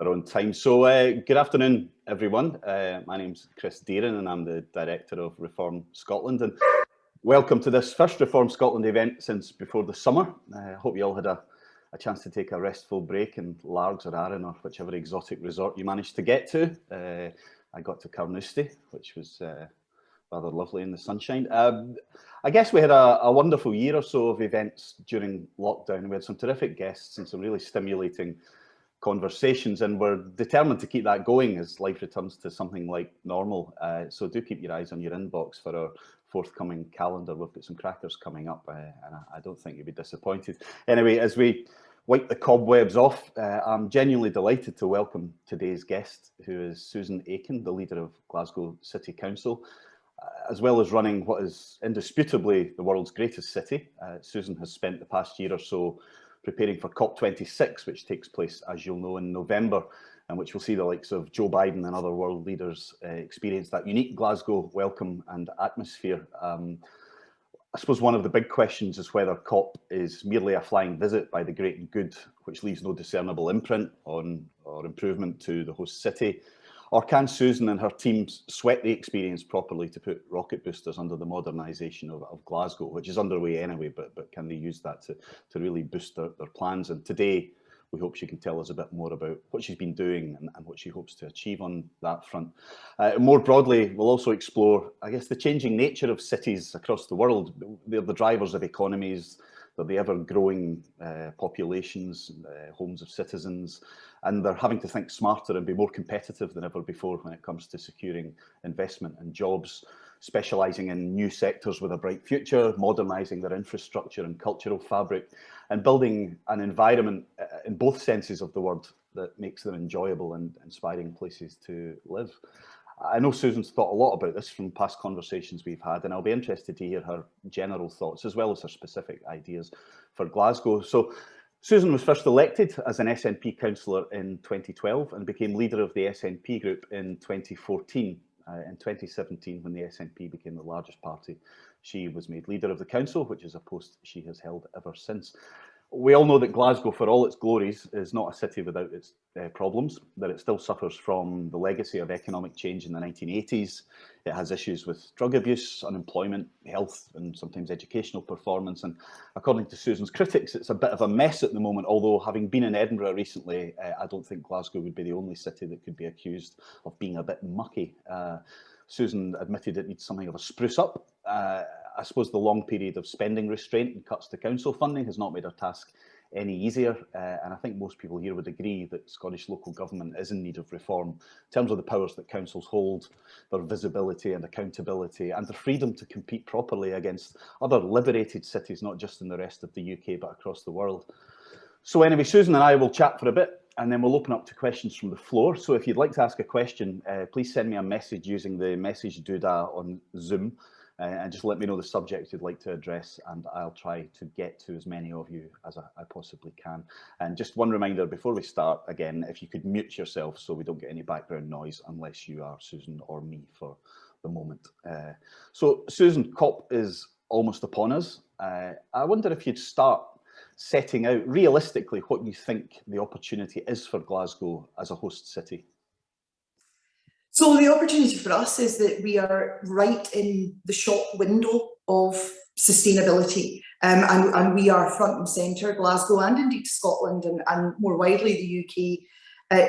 our own time. So good afternoon, everyone. My name's Chris Deeran and I'm the Director of Reform Scotland. And welcome to this first Reform Scotland event since before the summer. I hope you all had a chance to take a restful break in Largs or Arran or whichever exotic resort you managed to get to. I got to Carnoustie, which was rather lovely in the sunshine. I guess we had a wonderful year or so of events during lockdown. We had some terrific guests and some really stimulating conversations, and we're determined to keep that going as life returns to something like normal. So do keep your eyes on your inbox for our forthcoming calendar. We've got some crackers coming up, and I don't think you'll be disappointed. Anyway, as we wipe the cobwebs off, I'm genuinely delighted to welcome today's guest, who is Susan Aitken, the leader of Glasgow City Council. As well as running what is indisputably the world's greatest city, Susan has spent the past year or so preparing for COP26, which takes place, as you'll know, in November, and which will see the likes of Joe Biden and other world leaders experience that unique Glasgow welcome and atmosphere. I suppose one of the big questions is whether COP is merely a flying visit by the great and good, which leaves no discernible imprint on or improvement to the host city. Or can Susan and her team sweat the experience properly to put rocket boosters under the modernisation of Glasgow, which is underway anyway, but can they use that to really boost their plans? And today, we hope she can tell us a bit more about what she's been doing and what she hopes to achieve on that front. More broadly, we'll also explore, I guess, the changing nature of cities across the world. They're the drivers of economies, they're the ever-growing populations, homes of citizens, and they're having to think smarter and be more competitive than ever before when it comes to securing investment and jobs, specialising in new sectors with a bright future, modernising their infrastructure and cultural fabric, and building an environment in both senses of the word that makes them enjoyable and inspiring places to live. I know Susan's thought a lot about this from past conversations we've had, and I'll be interested to hear her general thoughts as well as her specific ideas for Glasgow. So Susan was first elected as an SNP councillor in 2012 and became leader of the SNP group in 2014. In 2017, when the SNP became the largest party, she was made leader of the council, which is a post she has held ever since. We all know that Glasgow, for all its glories, is not a city without its problems, that it still suffers from the legacy of economic change in the 1980s. It has issues with drug abuse, unemployment, health, and sometimes educational performance. And according to Susan's critics, it's a bit of a mess at the moment, although having been in Edinburgh recently, I don't think Glasgow would be the only city that could be accused of being a bit mucky. Susan admitted it needs something of a spruce up. I suppose the long period of spending restraint and cuts to council funding has not made her task any easier, and I think most people here would agree that Scottish local government is in need of reform in terms of the powers that councils hold, their visibility and accountability, and the freedom to compete properly against other liberated cities, not just in the rest of the UK, but across the world. So anyway, Susan and I will chat for a bit, and then we'll open up to questions from the floor. So if you'd like to ask a question, please send me a message using the message doodah on Zoom. And just let me know the subject you'd like to address, and I'll try to get to as many of you as I possibly can. And just one reminder before we start, again, if you could mute yourself so we don't get any background noise unless you are Susan or me for the moment. So Susan, COP is almost upon us. I wonder if you'd start setting out realistically what you think the opportunity is for Glasgow as a host city. So the opportunity for us is that we are right in the shop window of sustainability, and we are front and centre, Glasgow and indeed Scotland and more widely the UK.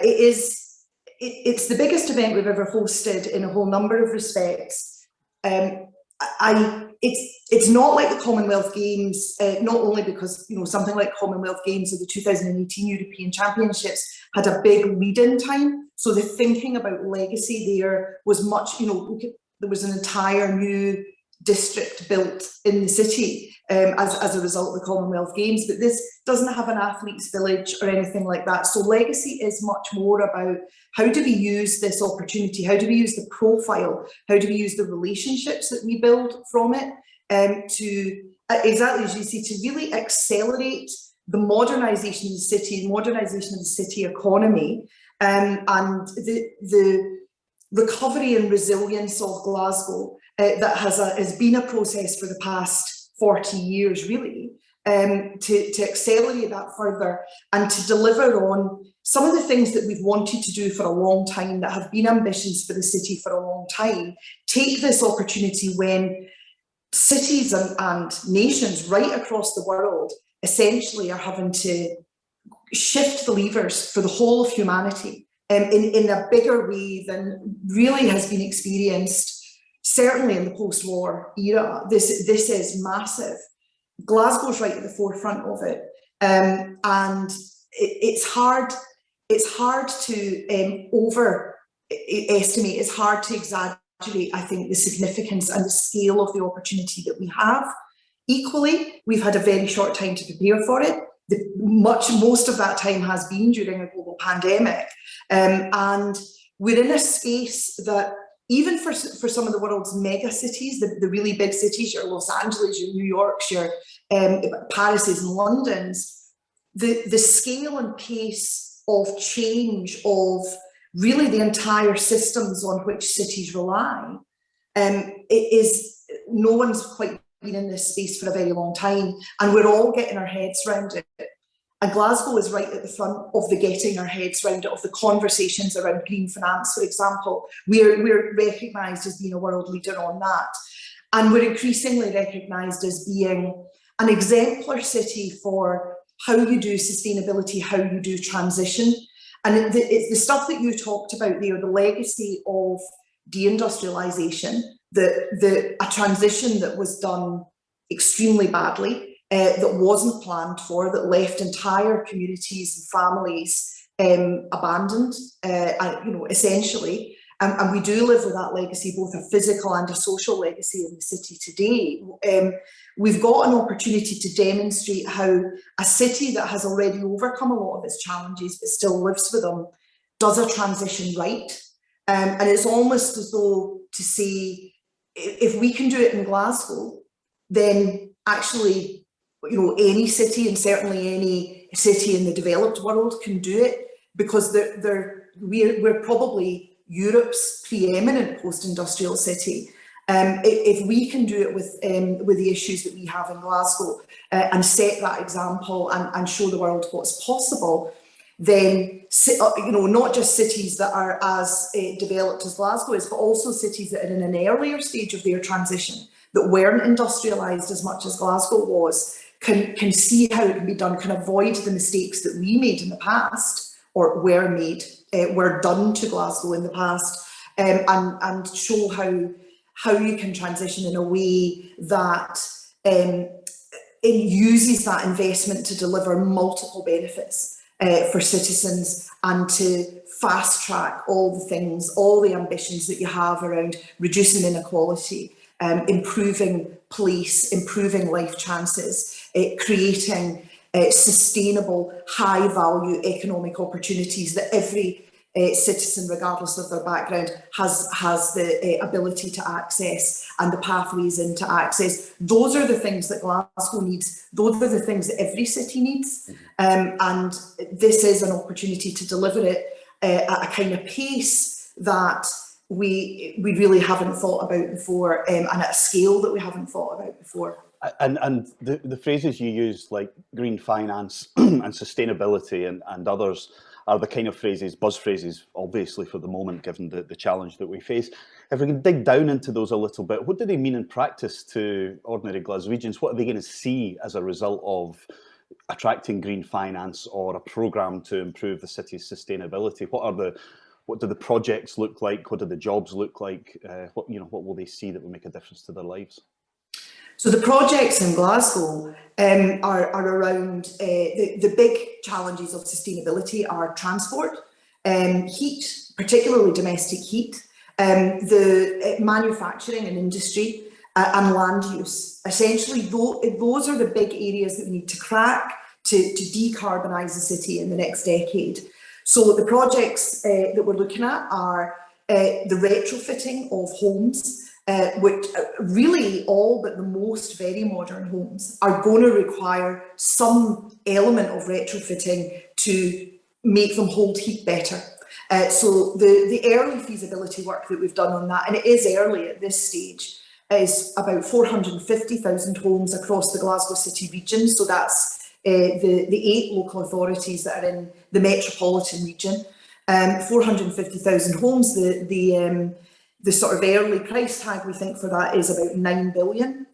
It's the biggest event we've ever hosted in a whole number of respects. It's not like the Commonwealth Games, not only because something like Commonwealth Games or the 2018 European Championships had a big lead-in time. So the thinking about legacy there was much, there was an entire new district built in the city as a result of the Commonwealth Games, but this doesn't have an athletes village or anything like that. So legacy is much more about how do we use this opportunity, how do we use the profile, how do we use the relationships that we build from it to, exactly as you say, to really accelerate the modernisation of the city, modernisation of the city economy, and the recovery and resilience of Glasgow that has been a process for the past 40 years, really, to accelerate that further and to deliver on some of the things that we've wanted to do for a long time, that have been ambitions for the city for a long time, take this opportunity when cities and nations right across the world essentially are having to shift the levers for the whole of humanity in a bigger way than really has been experienced, certainly in the post-war era. This is massive. Glasgow's right at the forefront of it, and it's hard to overestimate. It's hard to exaggerate, I think, the significance and the scale of the opportunity that we have. Equally, we've had a very short time to prepare for it. Most of that time has been during a global pandemic, and we're in a space that, even for some of the world's mega cities, the really big cities, your Los Angeles, your New Yorks, your Parises and Londons, the scale and pace of change of really the entire systems on which cities rely, no one's quite been in this space for a very long time, and we're all getting our heads around it. And Glasgow is right at the front of the getting our heads around it, of the conversations around green finance, for example. We're recognised as being a world leader on that. And we're increasingly recognised as being an exemplar city for how you do sustainability, how you do transition. And it's the stuff that you talked about there, the legacy of deindustrialisation, a transition that was done extremely badly, that wasn't planned for, that left entire communities and families abandoned, essentially. And we do live with that legacy, both a physical and a social legacy in the city today. We've got an opportunity to demonstrate how a city that has already overcome a lot of its challenges but still lives with them does a transition right. And it's almost as though to say, if we can do it in Glasgow, then actually, any city, and certainly any city in the developed world, can do it, because we're probably Europe's preeminent post-industrial city. If we can do it with the issues that we have in Glasgow, and set that example and show the world what's possible, then not just cities that are as developed as Glasgow is, but also cities that are in an earlier stage of their transition, that weren't industrialised as much as Glasgow was, can see how it can be done, can avoid the mistakes that we made in the past, or were done to Glasgow in the past, and show how you can transition in a way that it uses that investment to deliver multiple benefits for citizens, and to fast track all the things, all the ambitions that you have around reducing inequality, improving place, improving life chances, creating sustainable, high value economic opportunities that every citizen, regardless of their background, has the ability to access, and the pathways into access. Those are the things that Glasgow needs. Those are the things that every city needs. And this is an opportunity to deliver it at a kind of pace that we really haven't thought about before, and at a scale that we haven't thought about before. And the phrases you use, like green finance and sustainability and others, are the kind of phrases, buzz phrases, obviously, for the moment, given the challenge that we face. If we can dig down into those a little bit, what do they mean in practice to ordinary Glaswegians? What are they going to see as a result of attracting green finance, or a programme to improve the city's sustainability? What do the projects look like? What do the jobs look like? What will they see that will make a difference to their lives? So the projects in Glasgow are around the big challenges of sustainability are transport, heat, particularly domestic heat, the manufacturing and industry, and land use. Essentially, those are the big areas that we need to crack to decarbonise the city in the next decade. So the projects that we're looking at are the retrofitting of homes, which really all but the most very modern homes are going to require some element of retrofitting to make them hold heat better. So the early feasibility work that we've done on that, and it is early at this stage, is about 450,000 homes across the Glasgow city region. So that's the 8 local authorities that are in the metropolitan region. 450,000 homes. The sort of early price tag we think for that is about 9 billion.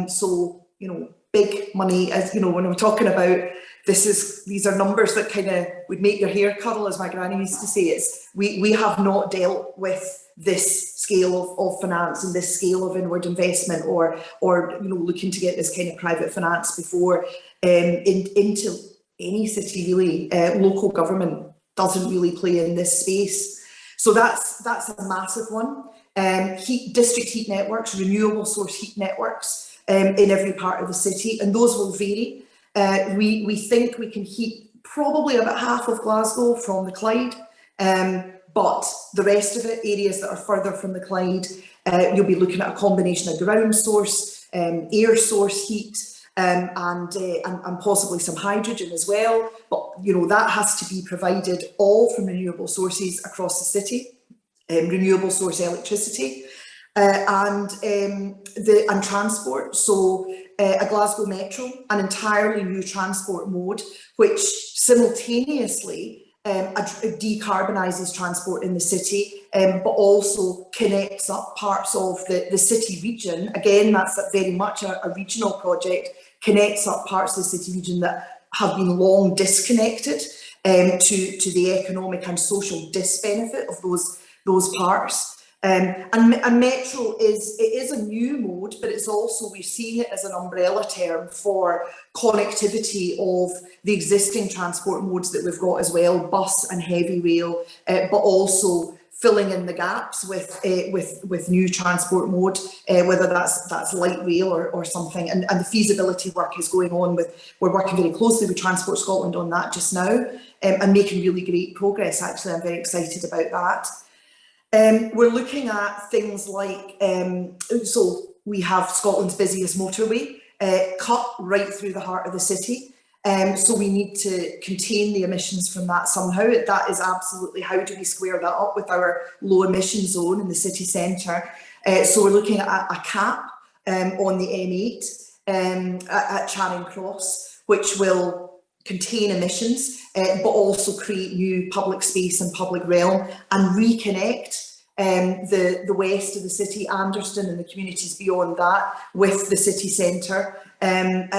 So, you know, big money. As you know, when we're talking about these are numbers that kind of would make your hair curl, as my granny used to say. We have not dealt with this scale of finance and this scale of inward investment, or you know, looking to get this kind of private finance before into any city really. Local government doesn't really play in this space, so that's a massive one. District heat networks, renewable source heat networks in every part of the city, and those will vary. We think we can heat probably about half of Glasgow from the Clyde. But the rest of it, areas that are further from the Clyde, you'll be looking at a combination of ground source, air source heat, and possibly some hydrogen as well. But you know, that has to be provided all from renewable sources across the city, renewable source electricity, and transport. So a Glasgow Metro, an entirely new transport mode, which simultaneously decarbonises transport in the city, but also connects up parts of the city region. Again, that's very much a regional project, connects up parts of the city region that have been long disconnected to the economic and social disbenefit of those parts. And Metro is a new mode, but it's also, we're seeing it as an umbrella term for connectivity of the existing transport modes that we've got as well, bus and heavy rail, but also filling in the gaps with new transport mode, whether that's light rail or something. And the feasibility work is going on we're working very closely with Transport Scotland on that just now, and making really great progress. Actually, I'm very excited about that. We're looking at things like, so we have Scotland's busiest motorway, cut right through the heart of the city. So we need to contain the emissions from that somehow. That is absolutely, how do we square that up with our low emission zone in the city centre? So we're looking at a cap on the M8 at Charing Cross, which will contain emissions, but also create new public space and public realm, and reconnect the west of the city, Anderston and the communities beyond that, with the city centre. And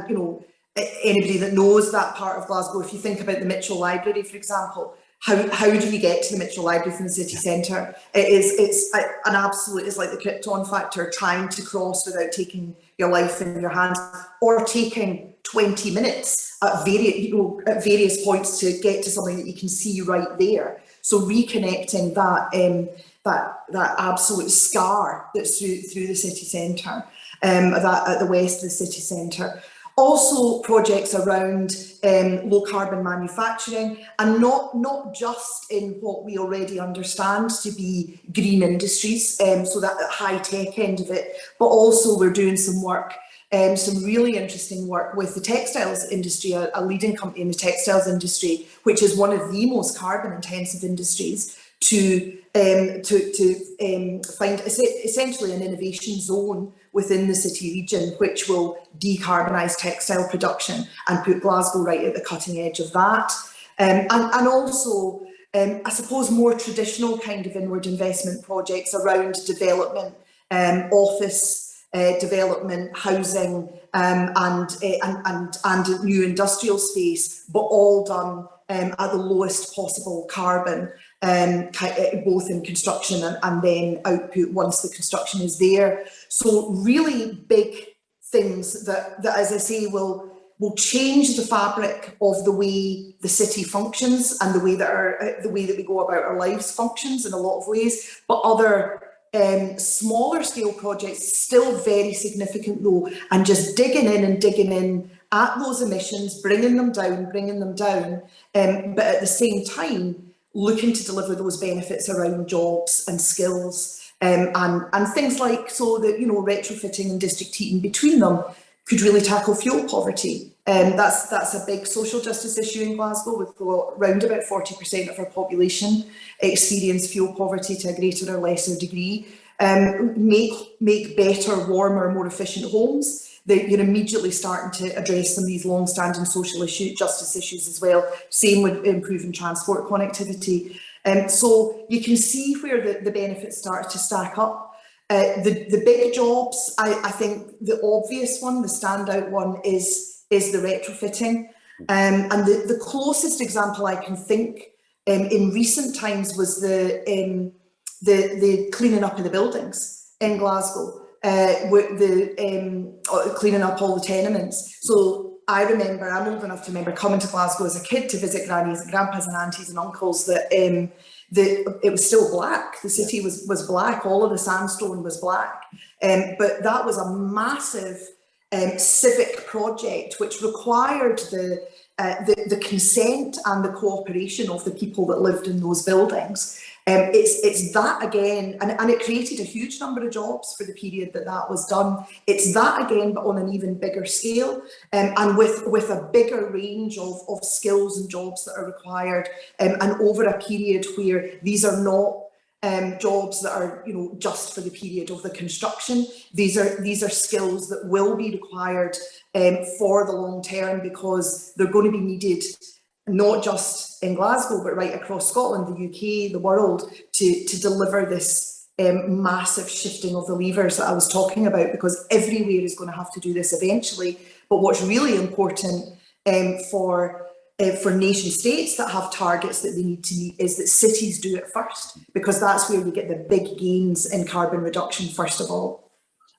you know, anybody that knows that part of Glasgow, if you think about the Mitchell Library, for example, how do we get to the Mitchell Library from the city centre? It's an absolute, it's like the Krypton factor, trying to cross without taking your life in your hands, or taking 20 minutes at various points to get to something that you can see right there. So reconnecting that absolute scar that's through the city centre, at the west of the city centre. Also projects around low carbon manufacturing, and not just in what we already understand to be green industries, so that high tech end of it, but also we're doing some work, some really interesting work with the textiles industry, a leading company in the textiles industry, which is one of the most carbon intensive industries, to find essentially an innovation zone within the city region, which will decarbonise textile production and put Glasgow right at the cutting edge of that. And also, I suppose, more traditional kind of inward investment projects around development, office development, housing, and new industrial space, but all done at the lowest possible carbon, both in construction and then output once the construction is there. So really big things that as I say, will change the fabric of the way the city functions and the way that we go about our lives functions in a lot of ways. But other smaller scale projects, still very significant though, and just digging in at those emissions, bringing them down, but at the same time looking to deliver those benefits around jobs and skills, and things like, so that, you know, retrofitting and district heating between them could really tackle fuel poverty. That's a big social justice issue in Glasgow, with around about 40% of our population experience fuel poverty to a greater or lesser degree. Make better, warmer, more efficient homes, You're immediately starting to address some of these long-standing social justice issues as well. Same with improving transport connectivity. So you can see where the benefits start to stack up. The big jobs, I think the obvious one, the standout one, is the retrofitting. And the closest example I can think in recent times was the cleaning up of the buildings in Glasgow, with cleaning up all the tenements. So I remember, I'm old enough to remember coming to Glasgow as a kid to visit grannies and grandpas and aunties and uncles, that it was still black. The city was black. All of the sandstone was black. But that was a massive civic project which required the consent and the cooperation of the people that lived in those buildings. It's that again, and it created a huge number of jobs for the period that was done. It's that again, but on an even bigger scale, and with a bigger range of skills and jobs that are required, and over a period where these are not jobs that are, just for the period of the construction. These are skills that will be required for the long term, because they're going to be needed not just in Glasgow, but right across Scotland, the UK, the world, to deliver this massive shifting of the levers that I was talking about, because everywhere is going to have to do this eventually. But what's really important for nation states that have targets that they need to meet is that cities do it first, because that's where we get the big gains in carbon reduction first of all.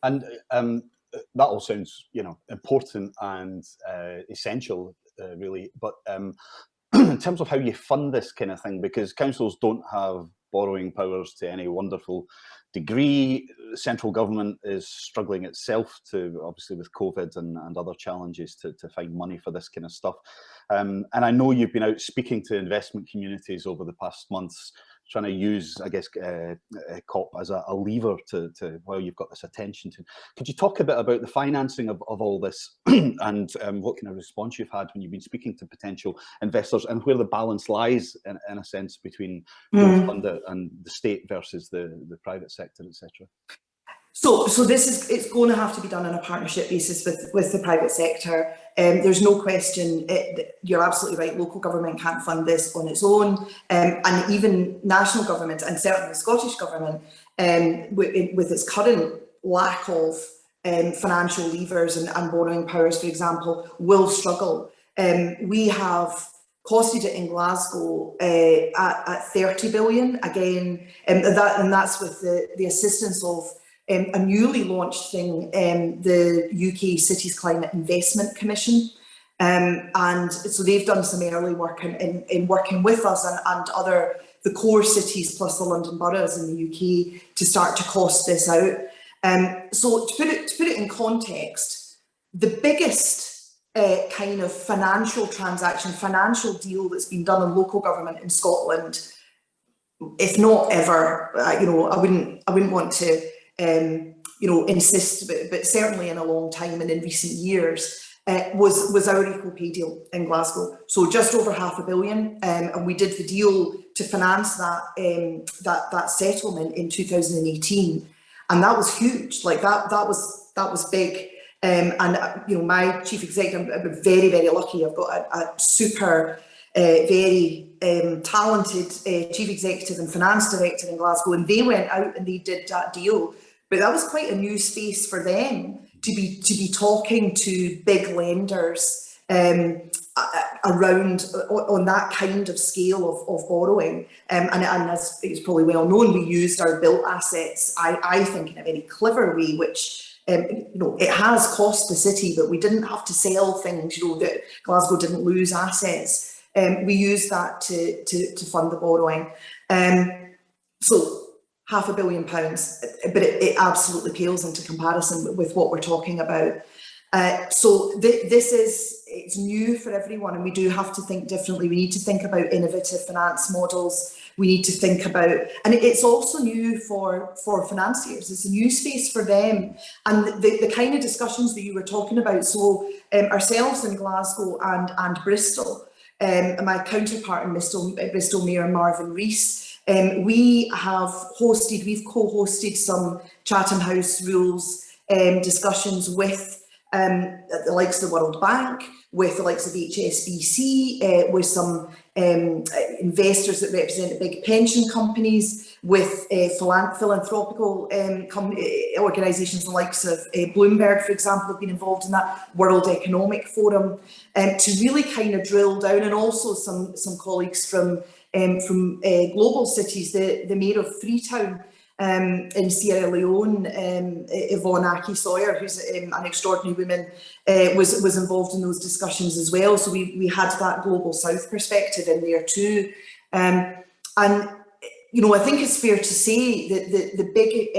And that all sounds, important and essential, really. But in terms of how you fund this kind of thing, because councils don't have borrowing powers to any wonderful degree. Central government is struggling itself to, obviously with COVID and other challenges, to find money for this kind of stuff. And I know you've been out speaking to investment communities over the past months, trying to use, I guess, COP as a lever to well, you've got this attention to. Could you talk a bit about the financing of all this and what kind of response you've had when you've been speaking to potential investors, and where the balance lies, in a sense, between funded and the state versus the private sector, etc.? So it's going to have to be done on a partnership basis with the private sector. There's no question. You're absolutely right. Local government can't fund this on its own, and even national government, and certainly the Scottish government, with its current lack of financial levers and borrowing powers, for example, will struggle. We have costed it in Glasgow at 30 billion again, and that's with the assistance of a newly launched thing, the UK Cities Climate Investment Commission. And so they've done some early work in working with us and the core cities plus the London boroughs in the UK to start to cost this out. So to put it in context, the biggest kind of financial deal that's been done in local government in Scotland, if not ever, I wouldn't want to insist, but certainly in a long time and in recent years, was our equal pay deal in Glasgow. So just over £500 million, and we did the deal to finance that settlement in 2018, and that was huge. Like that was big. And my chief executive, I'm very, very lucky. I've got a super, very talented chief executive and finance director in Glasgow, and they went out and they did that deal. But that was quite a new space for them to be talking to big lenders around on that kind of scale of borrowing. And as it's probably well known, we used our built assets, I think, in a very clever way, which it has cost the city, but we didn't have to sell things. That Glasgow didn't lose assets. We used that to fund the borrowing. So £500 million, but it absolutely pales into comparison with what we're talking about. So it's new for everyone, and we do have to think differently. We need to think about innovative finance models. We need to think about, and it's also new for financiers. It's a new space for them, and the kind of discussions that you were talking about. So ourselves in Glasgow and Bristol, my counterpart in Bristol Mayor Marvin Rees, we've co-hosted some Chatham House rules discussions with the likes of the World Bank, with the likes of HSBC, with some investors that represent the big pension companies, with philanthropical organisations, the likes of Bloomberg, for example, have been involved in that, World Economic Forum, to really kind of drill down, and also some colleagues from global cities, the mayor of Freetown in Sierra Leone, Yvonne Aki-Sawyer, who's an extraordinary woman, was involved in those discussions as well. So we had that global south perspective in there too. And, you know, I think it's fair to say that the big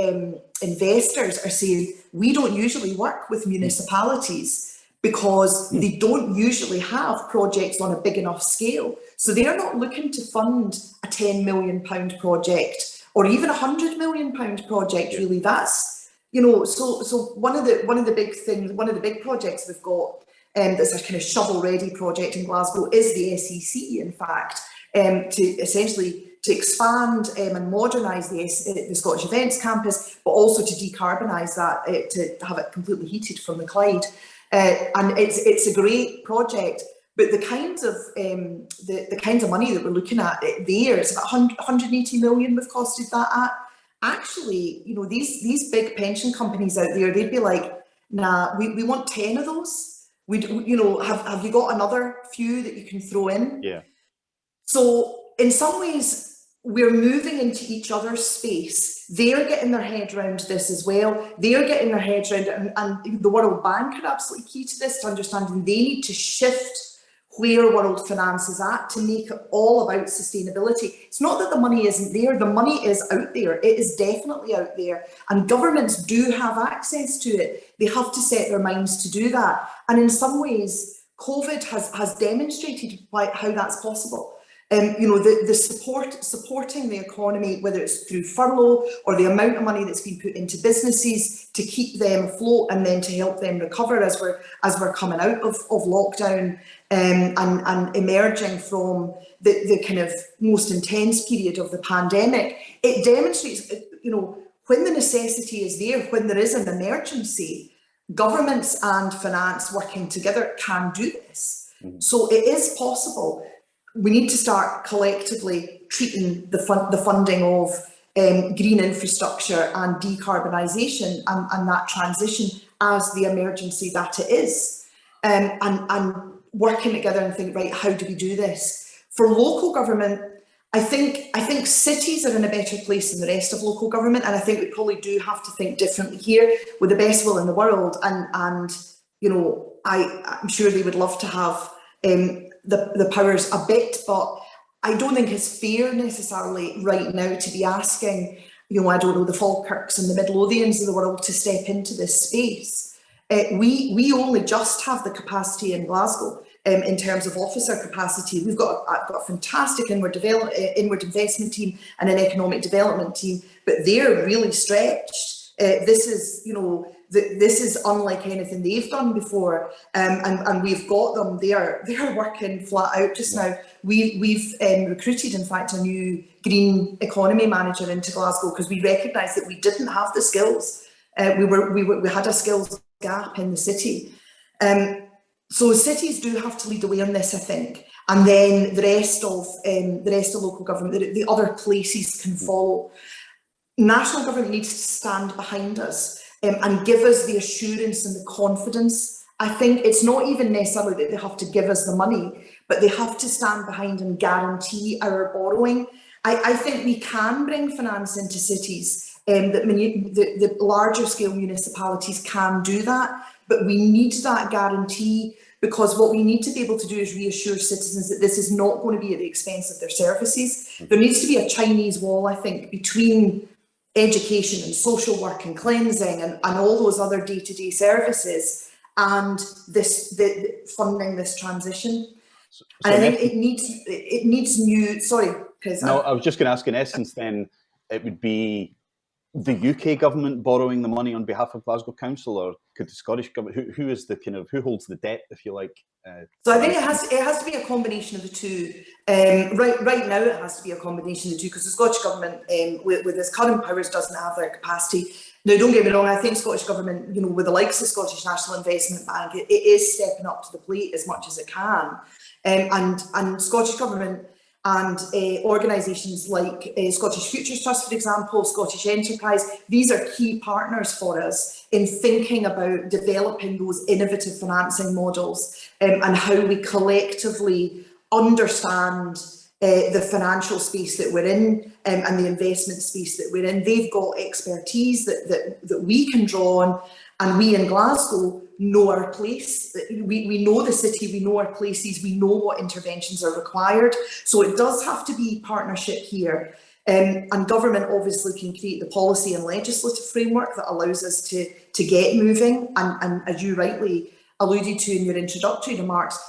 investors are saying, we don't usually work with municipalities because they don't usually have projects on a big enough scale. So they're not looking to fund a £10 million project or even a £100 million project, really. That's, you know, so one of the big things, one of the big projects we've got, that's a kind of shovel-ready project in Glasgow, is the SEC, in fact, to essentially to expand and modernise the Scottish Events Campus, but also to decarbonise that, to have it completely heated from the Clyde. And it's a great project. But the kinds of money that we're looking at there, it's about 180 million we've costed that at. Actually, you know, these big pension companies out there, they'd be like, nah, we want 10 of those. You know, have you got another few that you can throw in? Yeah. So in some ways, we're moving into each other's space. They're getting their head around this as well. They're getting their heads around it, and the World Bank are absolutely key to this, to understanding they need to shift where world finance is at to make it all about sustainability. It's not that the money isn't there, the money is out there, it is definitely out there, and governments do have access to it. They have to set their minds to do that. And in some ways, COVID has demonstrated how that's possible. You know, the supporting the economy, whether it's through furlough or the amount of money that's been put into businesses to keep them afloat and then to help them recover as we're coming out of lockdown, and emerging from the kind of most intense period of the pandemic. It demonstrates, you know, when the necessity is there, when there is an emergency, governments and finance working together can do this. So it is possible. We need to start collectively treating the funding of green infrastructure and decarbonisation and that transition as the emergency that it is, and working together and think, right, how do we do this? For local government, I think cities are in a better place than the rest of local government, and I think we probably do have to think differently here, with the best will in the world. And you know, I'm sure they would love to have the powers a bit, but I don't think it's fair necessarily right now to be asking, you know, I don't know, the Falkirks and the Midlothians of the world to step into this space. We only just have the capacity in Glasgow in terms of officer capacity. I've got a fantastic inward investment team and an economic development team, but they're really stretched. This is, you know, this is unlike anything they've done before, and we've got them. They're working flat out just now. We've recruited, in fact, a new green economy manager into Glasgow because we recognised that we didn't have the skills. We had a skills gap in the city. So cities do have to lead the way on this, I think, and then the rest of local government, the other places can follow. National government needs to stand behind us and give us the assurance and the confidence. I think it's not even necessarily that they have to give us the money, but they have to stand behind and guarantee our borrowing. I think we can bring finance into cities, that the larger scale municipalities can do that, but we need that guarantee, because what we need to be able to do is reassure citizens that this is not going to be at the expense of their services. There needs to be a Chinese wall, I think, between education and social work and cleansing and all those other day-to-day services and funding this transition. So and I think it needs new. Sorry, because no, I was just going to ask. In essence, then it would be the UK government borrowing the money on behalf of Glasgow Council, or could the Scottish government? Who is the kind of who holds the debt, if you like? So I think it has to be a combination of the two. Right now, it has to be a combination of the two, because the Scottish government, with its current powers, doesn't have their capacity. Now, don't get me wrong, I think Scottish Government, you know, with the likes of Scottish National Investment Bank, it is stepping up to the plate as much as it can. And Scottish Government and organisations like Scottish Futures Trust, for example, Scottish Enterprise, these are key partners for us in thinking about developing those innovative financing models and how we collectively understand the financial space that we're in and the investment space that we're in. They've got expertise that we can draw on, and we in Glasgow know our place. We know the city, we know our places, we know what interventions are required. So it does have to be partnership here. And government obviously can create the policy and legislative framework that allows us to get moving. And as you rightly alluded to in your introductory remarks,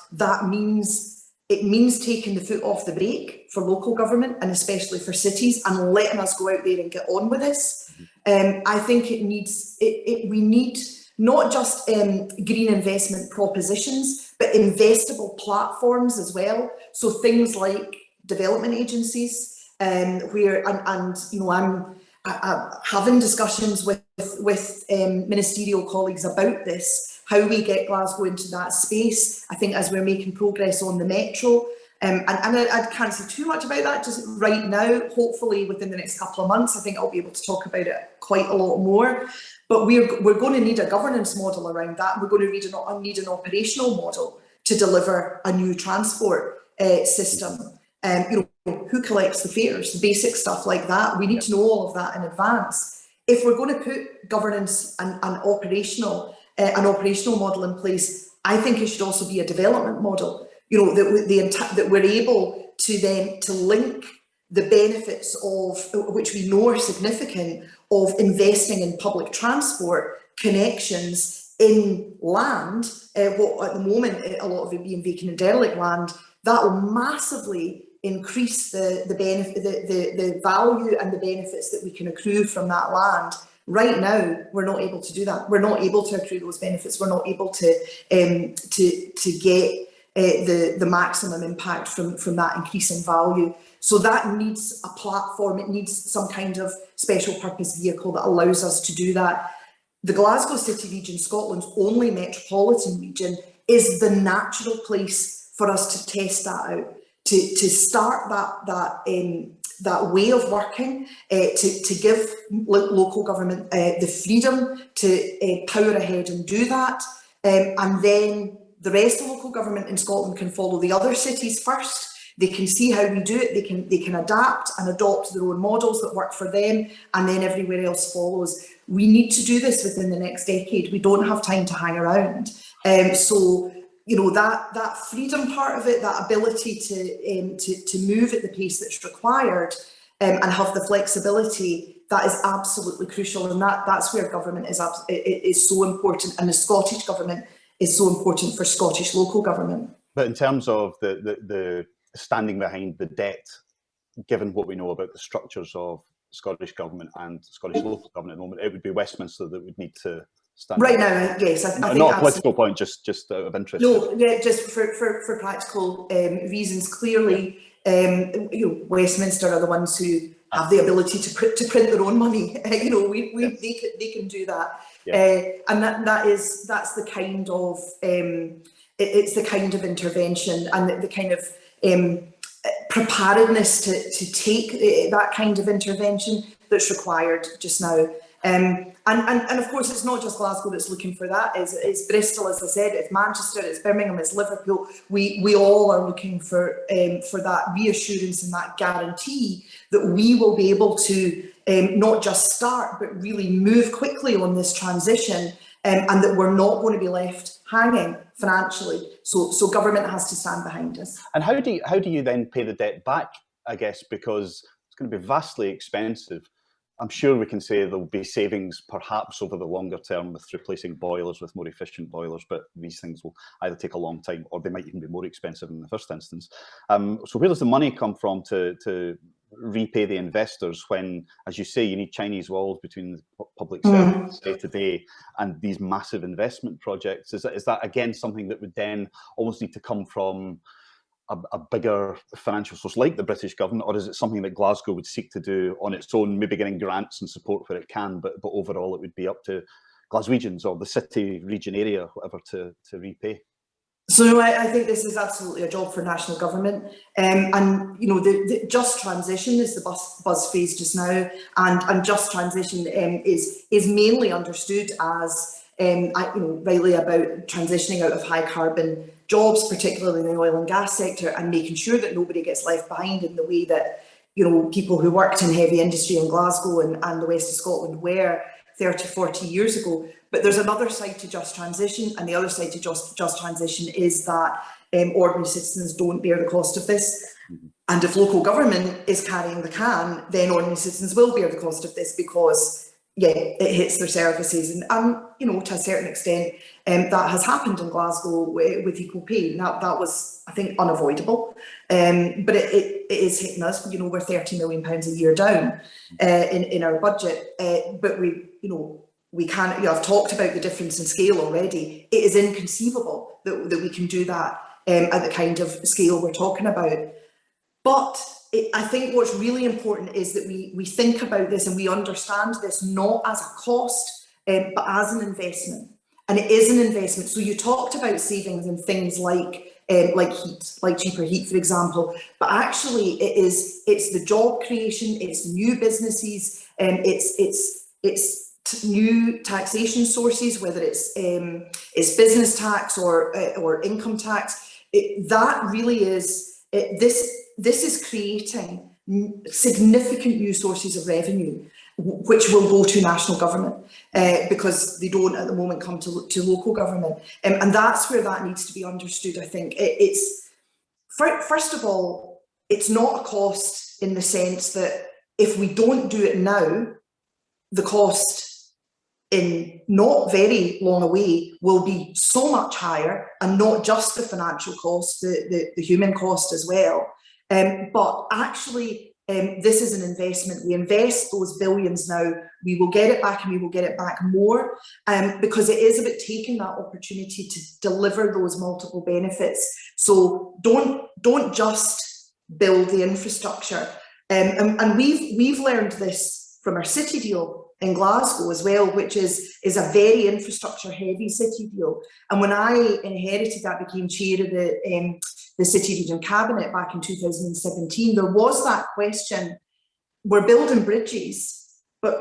it means taking the foot off the brake for local government and especially for cities and letting us go out there and get on with this. I think we need not just green investment propositions, but investable platforms as well. So things like development agencies, where you know, I'm having discussions with ministerial colleagues about this, how we get Glasgow into that space. I think as we're making progress on the metro, and I can't say too much about that just right now. Hopefully within the next couple of months, I think I'll be able to talk about it quite a lot more. But we're going to need a governance model around that. We're going to need an operational model to deliver a new transport system. You know, who collects the fares, the basic stuff like that. We need to know all of that in advance. If we're going to put governance and an operational model in place, I think it should also be a development model. You know, that we're able to then link the benefits of, which we know are significant, of investing in public transport connections in land, what at the moment a lot of it being vacant and derelict land, that will massively increase the benefit, the value and the benefits that we can accrue from that land. Right now, we're not able to do that. We're not able to accrue those benefits. We're not able to get the maximum impact from that increase in value. So that needs a platform. It needs some kind of special purpose vehicle that allows us to do that. The Glasgow City region, Scotland's only metropolitan region, is the natural place for us to test that out, to start that way of working, to give local government the freedom to power ahead and do that, and then the rest of local government in Scotland can follow the other cities first. They can see how we do it. They can adapt and adopt their own models that work for them, and then everywhere else follows. We need to do this within the next decade. We don't have time to hang around. So, you know, that freedom part of it, that ability to move at the pace that's required, and have the flexibility, that is absolutely crucial. And that's where government is so important, and the Scottish Government is so important for Scottish local government. But in terms of the standing behind the debt, given what we know about the structures of Scottish Government and Scottish local government at the moment, it would be Westminster that would need to stand right now. Yes, I think not a political point, just out of interest. No, yeah, just for practical reasons. Clearly, you know, Westminster are the ones who have the ability to print their own money. You know, they can do that, and that's the kind of it's the kind of intervention and the kind of preparedness to take that kind of intervention that's required just now. And of course, it's not just Glasgow that's looking for that. It's Bristol, as I said, it's Manchester, it's Birmingham, it's Liverpool. We all are looking for that reassurance and that guarantee that we will be able to not just start, but really move quickly on this transition, and that we're not going to be left hanging financially. So government has to stand behind us. And how do you then pay the debt back, I guess, because it's going to be vastly expensive. I'm sure we can say there'll be savings perhaps over the longer term with replacing boilers with more efficient boilers, but these things will either take a long time or they might even be more expensive in the first instance. So where does the money come from to repay the investors when, as you say, you need Chinese walls between the public service day to day and these massive investment projects? Is that again something that would then almost need to come from a bigger financial source like the British government, or is it something that Glasgow would seek to do on its own, maybe getting grants and support where it can, but overall it would be up to Glaswegians or the city, region, area, whatever, to repay? So I think this is absolutely a job for national government, and you know the just transition is the buzz phrase just now, and just transition is mainly understood as rightly about transitioning out of high carbon jobs, particularly in the oil and gas sector, and making sure that nobody gets left behind in the way that people who worked in heavy industry in Glasgow and the west of Scotland were 30, 40 years ago. But there's another side to just transition, and the other side to just transition is that ordinary citizens don't bear the cost of this. And if local government is carrying the can, then ordinary citizens will bear the cost of this because, yeah, it hits their services. And to a certain extent, that has happened in Glasgow with equal pay. Now, that was, I think, unavoidable. But it is hitting us. We're £30 million a year down in our budget. But we can't, I've talked about the difference in scale already. It is inconceivable that we can do that at the kind of scale we're talking about. But I think what's really important is that we think about this and we understand this not as a cost, but as an investment. And it is an investment. So you talked about savings in things like heat, like cheaper heat, for example. But actually, it's the job creation, it's new businesses, it's new taxation sources, whether it's business tax or income tax. That really is this is creating significant new sources of revenue, which will go to national government because they don't at the moment come to local government, and that's where that needs to be understood. I think it's first of all, it's not a cost in the sense that if we don't do it now, the cost in not very long away will be so much higher, and not just the financial cost, the human cost as well. But actually, this is an investment. We invest those billions now, we will get it back, and we will get it back more, because it is about taking that opportunity to deliver those multiple benefits. So don't just build the infrastructure. And we've learned this from our city deal in Glasgow as well, which is a very infrastructure heavy city deal. And when I inherited that, became chair of the City Region Cabinet back in 2017, there was that question, we're building bridges, but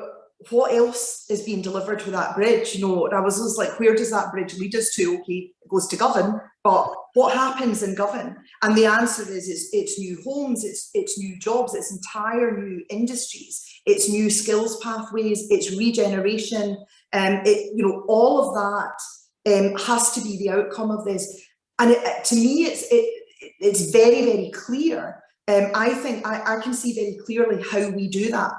what else is being delivered with that bridge? And I was just like, where does that bridge lead us to? Okay, it goes to Govan, but what happens in Govan? And the answer is it's new homes, it's new jobs, it's entire new industries, it's new skills pathways, it's regeneration, all of that has to be the outcome of this. And to me, it's very, very clear. I think I can see very clearly how we do that,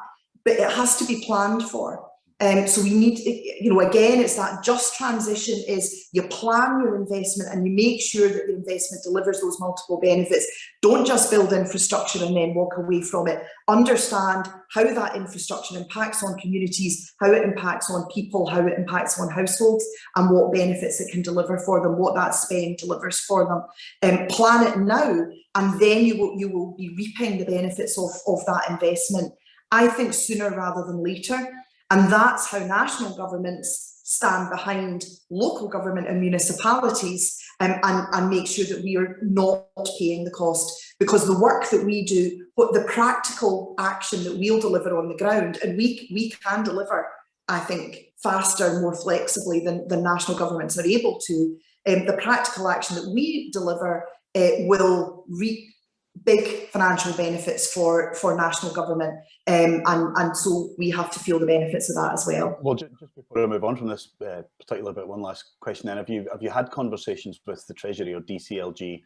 but it has to be planned for. So we need, again, it's that just transition is you plan your investment and you make sure that the investment delivers those multiple benefits. Don't just build infrastructure and then walk away from it. Understand how that infrastructure impacts on communities, how it impacts on people, how it impacts on households, and what benefits it can deliver for them, what that spend delivers for them. Plan it now, and then you will be reaping the benefits of that investment, I think, sooner rather than later. And that's how national governments stand behind local government and municipalities, and make sure that we are not paying the cost, because the work that we do, what the practical action that we'll deliver on the ground, and we can deliver, I think, faster, more flexibly than national governments are able to, the practical action that we deliver will reap big financial benefits for national government, and so we have to feel the benefits of that as well. Well, just before I move on from this particular bit, one last question then. Have you had conversations with the Treasury or DCLG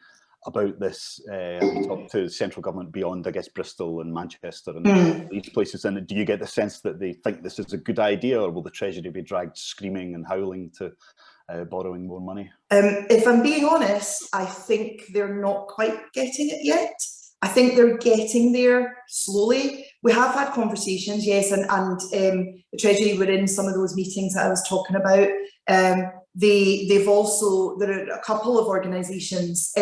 about this? Have you talked to central government beyond, I guess, Bristol and Manchester and these places? And do you get the sense that they think this is a good idea, or will the Treasury be dragged screaming and howling to borrowing more money? If I'm being honest, I think they're not quite getting it yet. I think they're getting there slowly. We have had conversations, yes, and the Treasury were in some of those meetings that I was talking about. They've also, there are a couple of organisations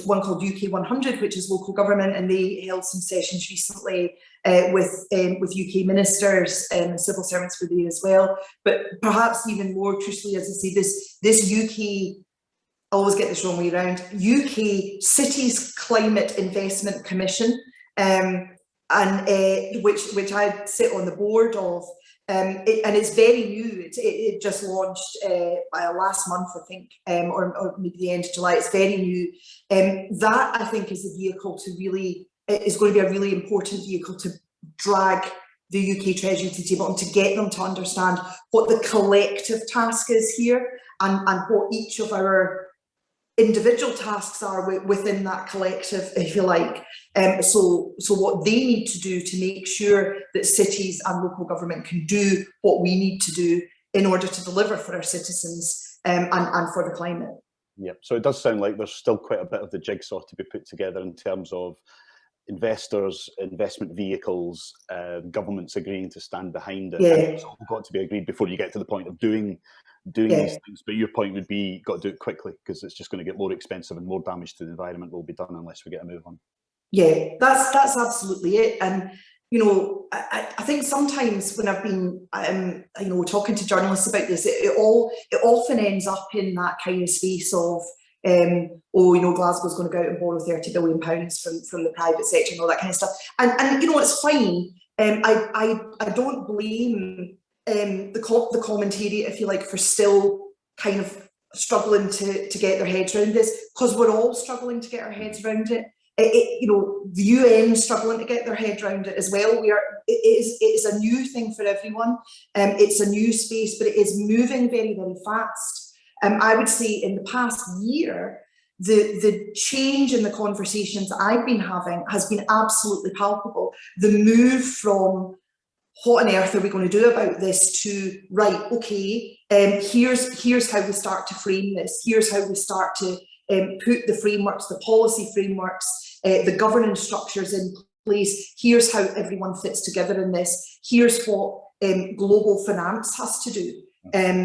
one called UK 100, which is local government, and they held some sessions recently with UK ministers, and civil servants were there as well. But perhaps even more crucially, as I say, this UK, I always get this wrong way around, UK Cities Climate Investment Commission, which I sit on the board of. And it's very new. It just launched last month, I think, or maybe the end of July. It's very new. That, I think, is a vehicle to really, is going to be a really important vehicle to drag the UK Treasury to the table and to get them to understand what the collective task is here, and what each of our individual tasks are within that collective, if you like. So what they need to do to make sure that cities and local government can do what we need to do in order to deliver for our citizens, and for the climate. Yeah, so it does sound like there's still quite a bit of the jigsaw to be put together in terms of investors, investment vehicles, governments agreeing to stand behind it. Yeah. And it's all got to be agreed before you get to the point of doing these things. But your point would be, got to do it quickly, because it's just going to get more expensive and more damage to the environment will be done unless we get a move on. Yeah, that's absolutely it. And you know, I think sometimes when I've been talking to journalists about this, it often ends up in that kind of space of Glasgow's going to go out and borrow £30 billion from the private sector and all that kind of stuff. And it's fine. I don't blame the commentariat, if you like, for still kind of struggling to get their heads around this, because we're all struggling to get our heads around it. The UN struggling to get their head around it as well. It is a new thing for everyone. It's a new space, but it is moving very, very fast. I would say in the past year, the change in the conversations that I've been having has been absolutely palpable. The move from what on earth are we going to do about this to, right, okay, here's how we start to frame this. Here's how we start to put the frameworks, the policy frameworks, the governance structures in place. Here's how everyone fits together in this. Here's what global finance has to do.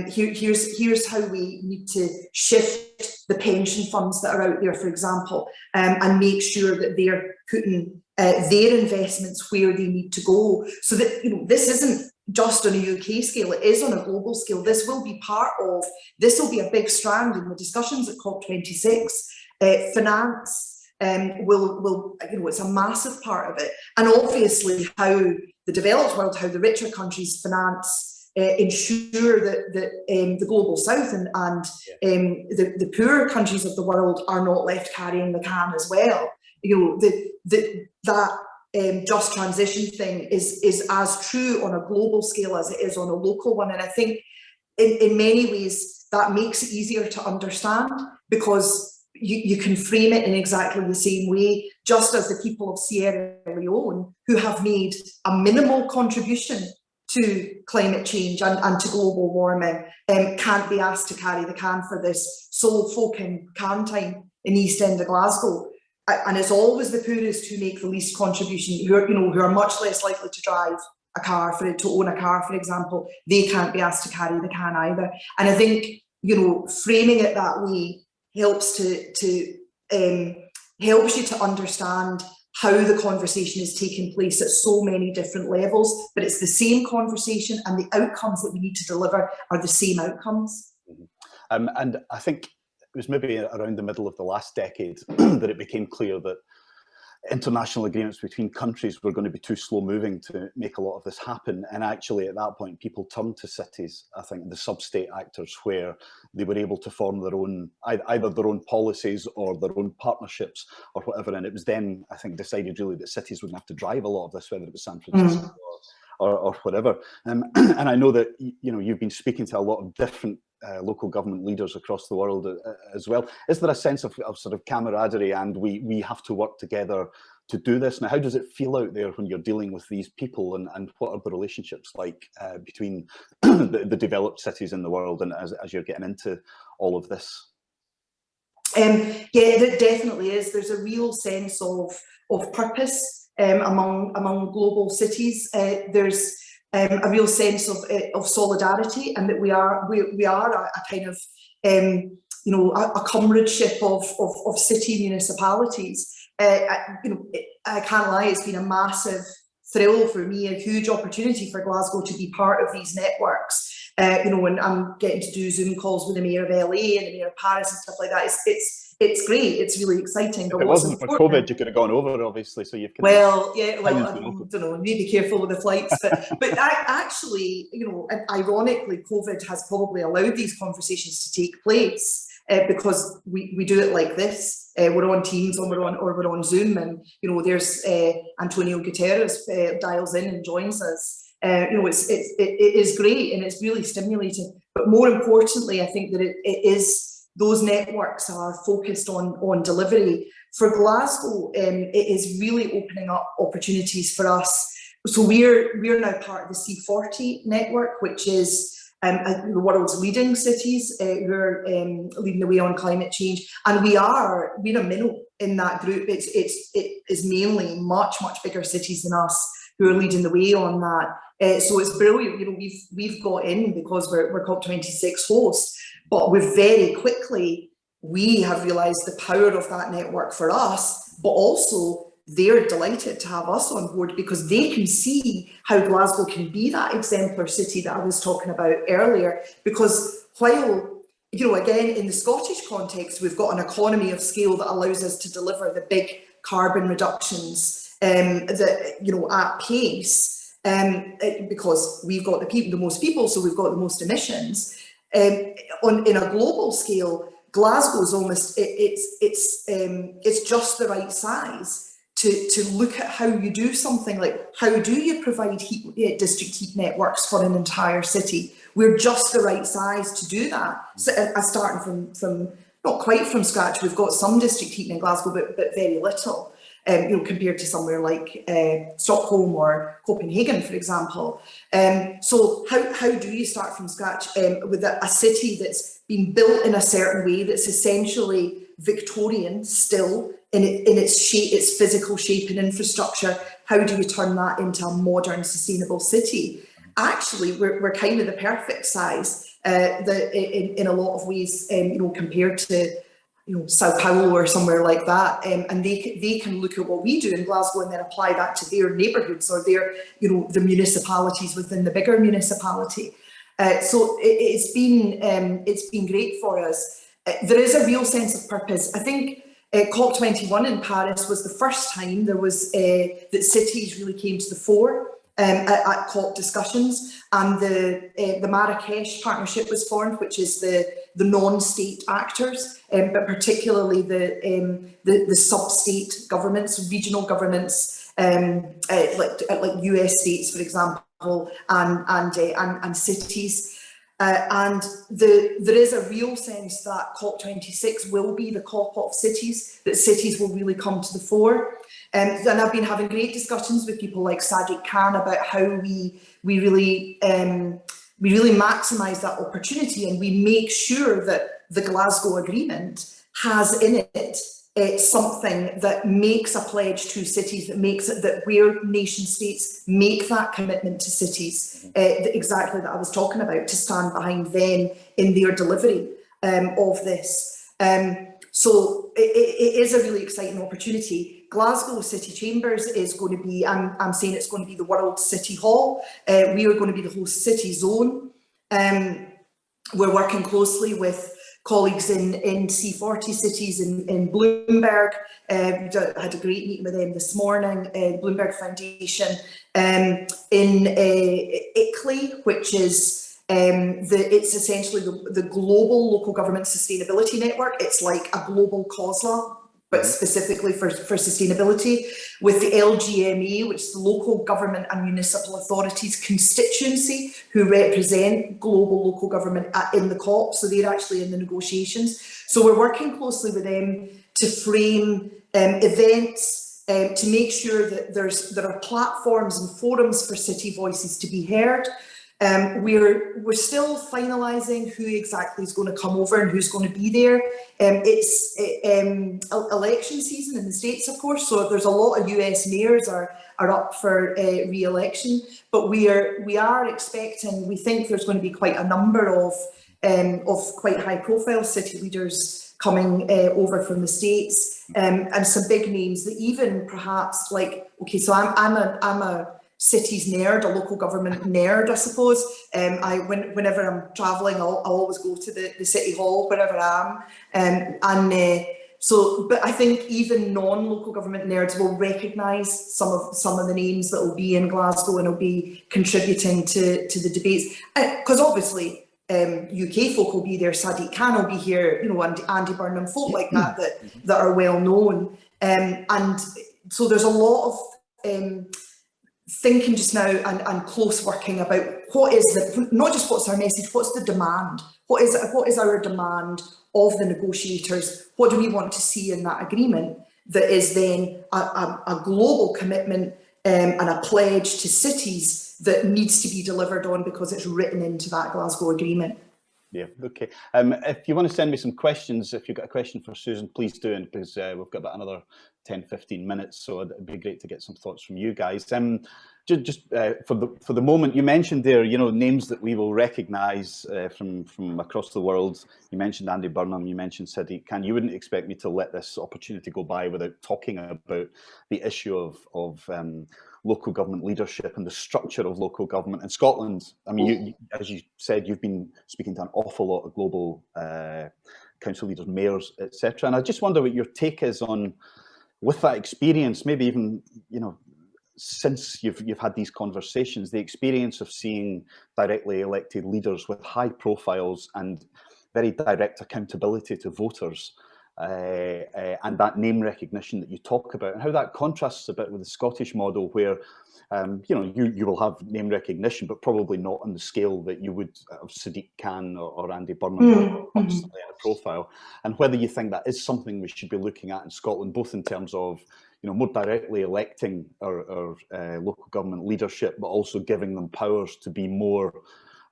Here's how we need to shift the pension funds that are out there, for example, and make sure that they're putting their investments where they need to go. So that this isn't just on a UK scale, it is on a global scale. This will be a big strand in the discussions at COP26. Finance will it's a massive part of it. And obviously how the developed world, how the richer countries finance ensure that the global south and the poorer countries of the world are not left carrying the can as well. That just transition thing is as true on a global scale as it is on a local one. And I think in many ways that makes it easier to understand, because you can frame it in exactly the same way, just as the people of Sierra Leone, who have made a minimal contribution to climate change and to global warming, can't be asked to carry the can for this sole folk in can time in East End of Glasgow. And it's always the poorest who make the least contribution, who are much less likely to drive a car, to own a car, for example. They can't be asked to carry the can either. And I think framing it that way helps helps you to understand how the conversation is taking place at so many different levels, but it's the same conversation, and the outcomes that we need to deliver are the same outcomes. Mm-hmm. And I think it was maybe around the middle of the last decade that it became clear that international agreements between countries were going to be too slow moving to make a lot of this happen. And actually at that point, people turned to cities, I think the sub-state actors, where they were able to form their own, either their own policies or their own partnerships or whatever. And it was then, I think, decided really that cities wouldn't have to drive a lot of this, whether it was San Francisco or whatever. And I know that, you've been speaking to a lot of different local government leaders across the world as well. Is there a sense of sort of camaraderie, and we have to work together to do this? Now, how does it feel out there when you're dealing with these people, and what are the relationships like between the developed cities in the world and as you're getting into all of this? Yeah, there definitely is. There's a real sense of purpose among global cities. There's a real sense of solidarity, and that we are a kind of a comradeship of city municipalities. I can't lie, it's been a massive thrill for me, a huge opportunity for Glasgow to be part of these networks. And I'm getting to do Zoom calls with the Mayor of LA and the Mayor of Paris and stuff like that. It's great. It's really exciting. If it wasn't for COVID, you could have gone over, obviously. So you've I don't know. You need to be careful with the flights, but actually, ironically, COVID has probably allowed these conversations to take place because we do it like this. We're on Teams or we're on Zoom, and there's Antonio Guterres dials in and joins us. It is great and it's really stimulating. But more importantly, I think that it is. Those networks are focused on delivery. For Glasgow, it is really opening up opportunities for us. So we're now part of the C40 network, which is the world's leading cities who are leading the way on climate change. And we're a minnow in that group. It is mainly much bigger cities than us who are leading the way on that. So it's brilliant. We've got in because we're COP26 host. But we have realised the power of that network for us, but also they're delighted to have us on board because they can see how Glasgow can be that exemplar city that I was talking about earlier. Because while, again, in the Scottish context, we've got an economy of scale that allows us to deliver the big carbon reductions at pace, because we've got the most people, so we've got the most emissions. In a global scale, Glasgow is almost it's just the right size to look at how you do something like how do you provide district heat networks for an entire city. We're just the right size to do that. So, starting from not quite from scratch, we've got some district heating in Glasgow, but very little. Compared to somewhere like Stockholm or Copenhagen, for example. So how do you start from scratch with a city that's been built in a certain way that's essentially Victorian still in its shape, its physical shape and infrastructure? How do you turn that into a modern, sustainable city? Actually, we're kind of the perfect size in a lot of ways, compared to Sao Paulo or somewhere like that, and they can look at what we do in Glasgow and then apply that to their neighbourhoods or their, the municipalities within the bigger municipality. So it's been great for us. There is a real sense of purpose. I think COP21 in Paris was the first time there was that cities really came to the fore at COP discussions, and the Marrakesh partnership was formed, which is the non-state actors, but particularly the sub-state governments, regional governments, like US states, for example, and cities. And there is a real sense that COP26 will be the COP of cities, that cities will really come to the fore. And I've been having great discussions with people like Sadiq Khan about how we really maximise that opportunity, and we make sure that the Glasgow Agreement has in it something that makes a pledge to cities, that makes it that where nation states make that commitment to cities, exactly that I was talking about, to stand behind them in their delivery of this. So it is a really exciting opportunity. Glasgow City Chambers is going to be, I'm saying it's going to be the World City Hall. We are going to be the host city zone. We're working closely with colleagues in C40 cities in Bloomberg. Had a great meeting with them this morning, Bloomberg Foundation, in ICLEI, which is it's essentially the global local government sustainability network. It's like a global COSLA, but specifically for sustainability, with the LGMA, which is the Local Government and Municipal Authorities constituency, who represent global local government in the COP, so they're actually in the negotiations. So we're working closely with them to frame events, to make sure that there are platforms and forums for city voices to be heard. We're still finalising who exactly is going to come over and who's going to be there. It's election season in the States, of course, so there's a lot of US mayors are up for re-election, but we are expecting, we think there's going to be quite a number of of quite high-profile city leaders coming over from the States, and some big names that even perhaps like, okay, so I'm a cities nerd, a local government nerd, I suppose. Whenever I'm travelling, I'll always go to the City Hall wherever I am, but I think even non-local government nerds will recognise some of the names that will be in Glasgow and will be contributing to the debates, because obviously UK folk will be there, Sadiq Khan will be here, you know, and Andy Burnham, folk like that are well known, and so there's a lot of thinking just now and close working about what is not just what's our message, what's the demand, what is our demand of the negotiators, what do we want to see in that agreement that is then a global commitment and a pledge to cities that needs to be delivered on because it's written into that Glasgow agreement. Yeah, okay. If you want to send me some questions, if you've got a question for Susan, please do, because we've got about another 10-15 minutes, so it'd be great to get some thoughts from you guys. Just for the moment, you mentioned there, you know, names that we will recognise from across the world. You mentioned Andy Burnham, you mentioned Sadiq Khan. You wouldn't expect me to let this opportunity go by without talking about the issue of local government leadership and the structure of local government in Scotland. I mean, as you said, you've been speaking to an awful lot of global council leaders, mayors, etc. And I just wonder what your take is on, with that experience, maybe even, you know, since you've had these conversations, the experience of seeing directly elected leaders with high profiles and very direct accountability to voters, and that name recognition that you talk about, and how that contrasts a bit with the Scottish model, where you know, you will have name recognition, but probably not on the scale that you would of Sadiq Khan or Andy Burnham, constantly in a profile. And whether you think that is something we should be looking at in Scotland, both in terms of, you know, more directly electing our local government leadership, but also giving them powers to be more,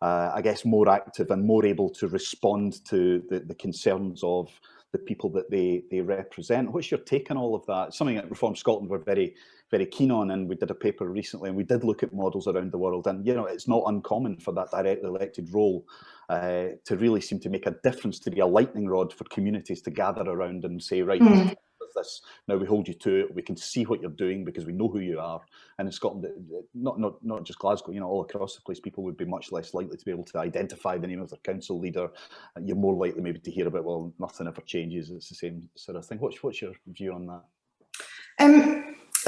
I guess, more active and more able to respond to the concerns of the people that they represent. What's your take on all of that? Something that Reform Scotland were very, very keen on, and we did a paper recently, and we did look at models around the world, and, you know, it's not uncommon for that directly elected role to really seem to make a difference, to be a lightning rod for communities to gather around and say, right, this, now we hold you to it, we can see what you're doing because we know who you are. And in Scotland, not just Glasgow, you know, all across the place, people would be much less likely to be able to identify the name of their council leader. You're more likely maybe to hear about, well, nothing ever changes, it's the same sort of thing. What's your view on that?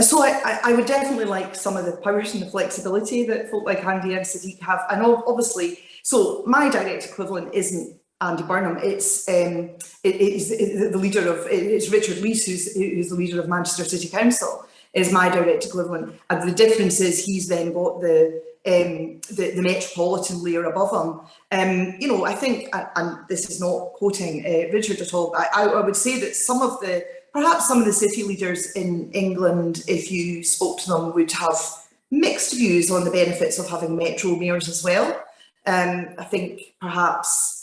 So I would definitely like some of the powers and the flexibility that folk like Andy and Sadiq have, and obviously, so my direct equivalent isn't Andy Burnham, it's the leader of, it's Richard Leese, who's the leader of Manchester City Council, is my direct equivalent. And the difference is he's then got the metropolitan layer above him. You know, I think, and this is not quoting Richard at all, but I would say that perhaps some of the city leaders in England, if you spoke to them, would have mixed views on the benefits of having metro mayors as well. I think perhaps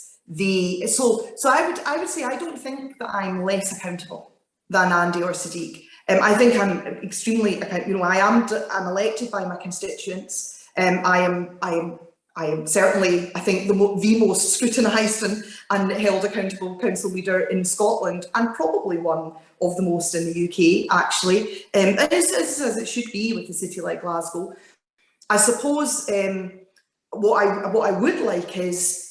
so I would say I don't think that I'm less accountable than Andy or Sadiq. I think I'm extremely accountable. You know, I'm elected by my constituents. I am certainly, I think, the most scrutinised and held accountable council leader in Scotland, and probably one of the most in the UK, actually. As it should be with a city like Glasgow. I suppose what I would like is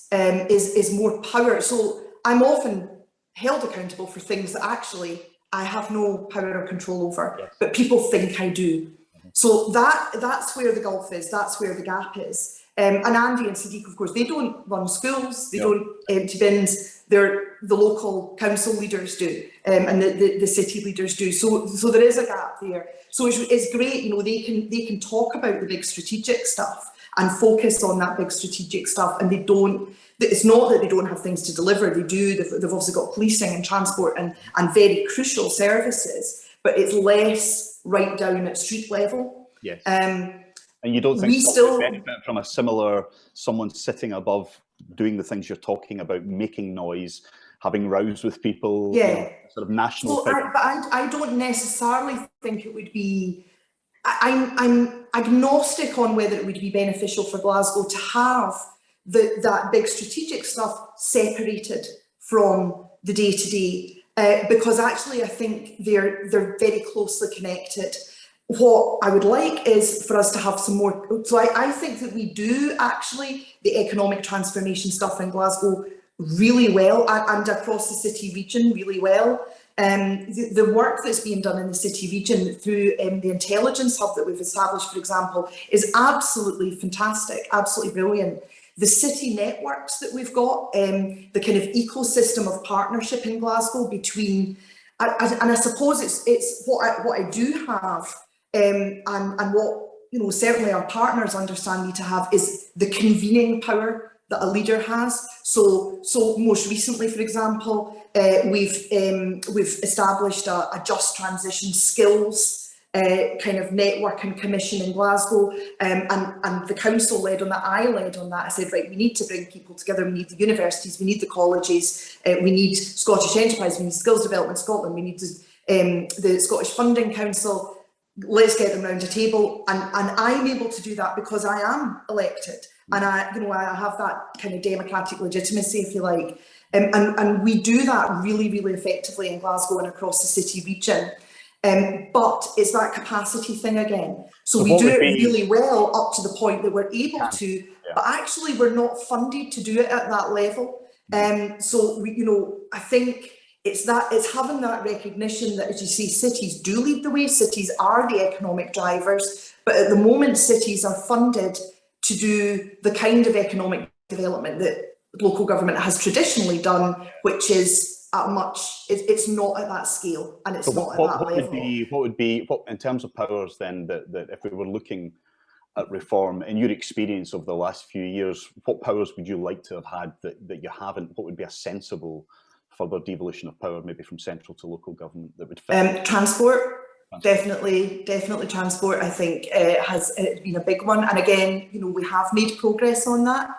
more power. So I'm often held accountable for things that actually I have no power or control over, but people think I do. So that's where the gulf is, that's where the gap is. And Andy and Sadiq, of course, they don't run schools, they don't empty bins, the local council leaders do, and the city leaders do. So there is a gap there. So it's great, you know, they can talk about the big strategic stuff and focus on that big strategic stuff, and it's not that they don't have things to deliver, they do, they've also got policing and transport and very crucial services, but it's less right down at street level. Yes. And you don't think we still benefit from a similar, someone sitting above doing the things you're talking about, making noise, having rows with people, you know, sort of national. But I don't necessarily think it would be. I'm agnostic on whether it would be beneficial for Glasgow to have that big strategic stuff separated from the day-to-day, because actually I think they're very closely connected. What I would like is for us to have some more, so I think that we do actually the economic transformation stuff in Glasgow really well, and across the city region really well. The work that's being done in the city region through the intelligence hub that we've established, for example, is absolutely fantastic, absolutely brilliant. The city networks that we've got, the kind of ecosystem of partnership in Glasgow between, and I suppose it's what I do have, and what certainly our partners understand me to have is the convening power that a leader has. So most recently, for example, we've established a just transition skills kind of network and commission in Glasgow, and the council led on that, I led on that. I said, right, we need to bring people together, we need the universities, we need the colleges, we need Scottish Enterprise, we need Skills Development Scotland, we need the Scottish Funding Council. Let's get them round a table, and I'm able to do that because I am elected, and I have that kind of democratic legitimacy, if you like, and we do that really, really effectively in Glasgow and across the city region. But it's that capacity thing again. So we do it really well up to the point that we're able to, but actually we're not funded to do it at that level. So I think it's having that recognition that, as you say, cities do lead the way, cities are the economic drivers, but at the moment cities are funded to do the kind of economic development that local government has traditionally done, which is it's not at that scale, and it's not at that level. What would be in terms of powers then, that if we were looking at reform, in your experience of the last few years, what powers would you like to have had that you haven't? What would be a sensible further devolution of power, maybe from central to local government, that would fit? Transport. Definitely transport, I think, has been a big one. And again, we have made progress on that.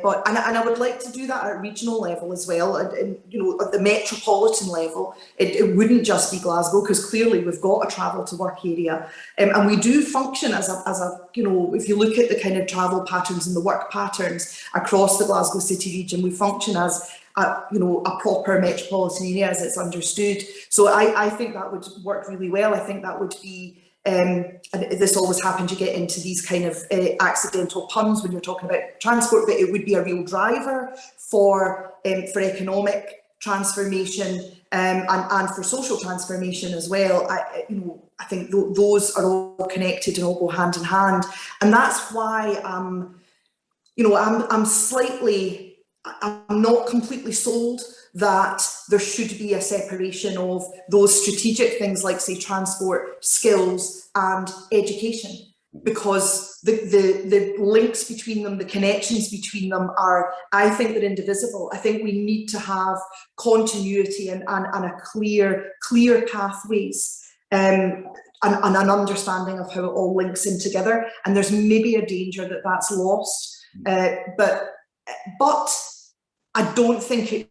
But I would like to do that at a regional level as well, and at the metropolitan level. It wouldn't just be Glasgow, because clearly we've got a travel to work area, and we do function as a if you look at the kind of travel patterns and the work patterns across the Glasgow city region, we function as a proper metropolitan area as it's understood. So I think that would work really well. I think that would be. And this always happens, you get into these kind of accidental puns when you're talking about transport, but it would be a real driver for economic transformation and for social transformation as well. I think those are all connected and all go hand in hand, and that's why I'm not completely sold that there should be a separation of those strategic things like, say, transport, skills and education, because the links between them, the connections between them are, I think, they're indivisible. I think we need to have continuity and a clear pathways and an understanding of how it all links in together. And there's maybe a danger that that's lost, but I don't think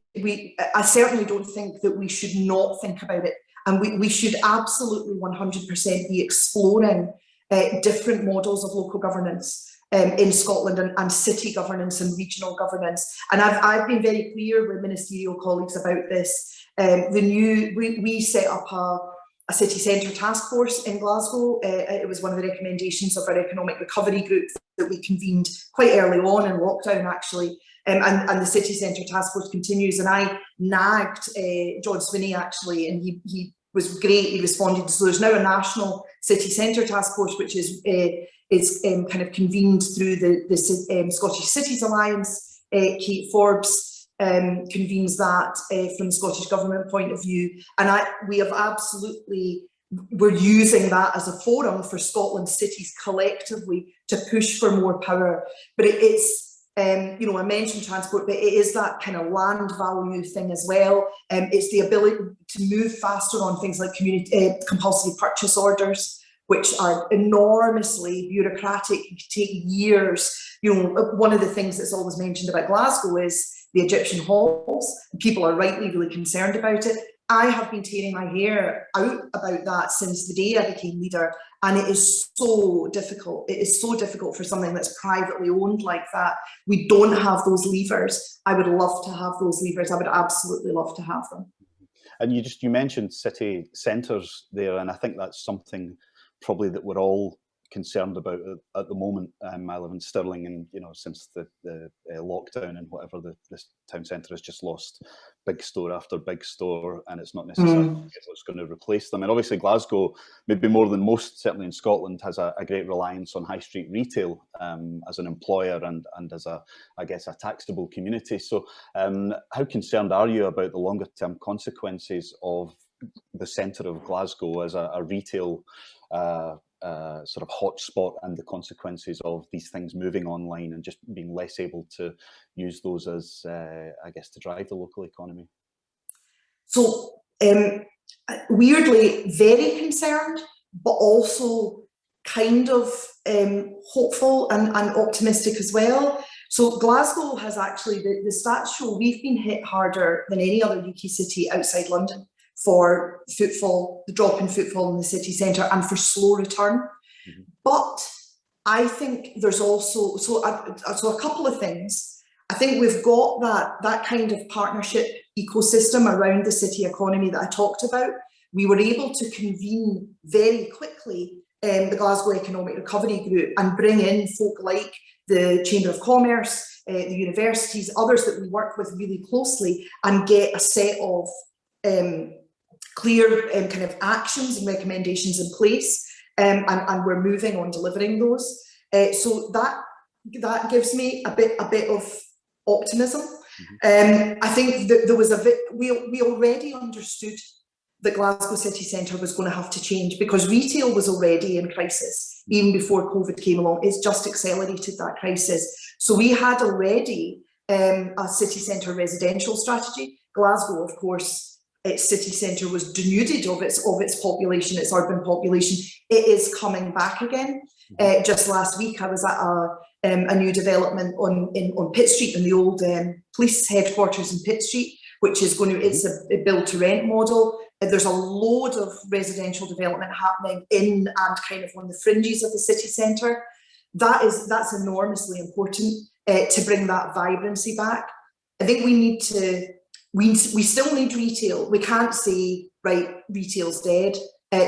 I certainly don't think that we should not think about it, and we should absolutely 100% be exploring different models of local governance in Scotland, and city governance and regional governance. And I've been very clear with ministerial colleagues about this. We set up a city centre task force in Glasgow. It was one of the recommendations of our economic recovery group that we convened quite early on in lockdown, actually. And the city centre task force continues, and I nagged John Swinney, actually, and he was great. He responded. So there's now a national city centre task force, which is kind of convened through the Scottish Cities Alliance. Kate Forbes convenes that from the Scottish Government point of view, and we're using that as a forum for Scotland cities collectively to push for more power. But it's I mentioned transport, but it is that kind of land value thing as well. It's the ability to move faster on things like compulsory purchase orders, which are enormously bureaucratic, take years. One of the things that's always mentioned about Glasgow is the Egyptian halls. People are rightly really concerned about it. I have been tearing my hair out about that since the day I became leader, and it is so difficult. It is so difficult for something that's privately owned like that. We don't have those levers. I would love to have those levers. I would absolutely love to have them. And you mentioned city centres there, and I think that's something probably that we're all concerned about at the moment. I live in Stirling, and since the lockdown and whatever, this town centre has just lost big store after big store, and it's not necessarily what's going to replace them. And obviously Glasgow, maybe more than most, certainly in Scotland, has a great reliance on high street retail as an employer and as a taxable community. So how concerned are you about the longer term consequences of the centre of Glasgow as a retail sort of hotspot, and the consequences of these things moving online and just being less able to use those as, to drive the local economy? So weirdly, very concerned, but also kind of hopeful and optimistic as well. So Glasgow has actually, the stats show we've been hit harder than any other UK city outside London for footfall, the drop in footfall in the city centre, and for slow return. But I think there's also, so a couple of things. I think we've got that kind of partnership ecosystem around the city economy that I talked about. We were able to convene very quickly the Glasgow Economic Recovery Group and bring in folk like the Chamber of Commerce, the universities, others that we work with really closely, and get a set of clear kind of actions and recommendations in place, and we're moving on delivering those. So that gives me a bit of optimism. I think that there was we already understood that Glasgow city centre was going to have to change, because retail was already in crisis even before COVID came along. It's just accelerated that crisis. So we had already a city centre residential strategy. Glasgow, of course, its city centre was denuded of its population, its urban population. It is coming back again. Just last week, I was at a new development on Pitt Street, in the old police headquarters in Pitt Street, which is going to, it's a build to rent model. There's a load of residential development happening in and kind of on the fringes of the city centre. That's enormously important to bring that vibrancy back. I think we need to. We still need retail. We can't say, right, retail's dead,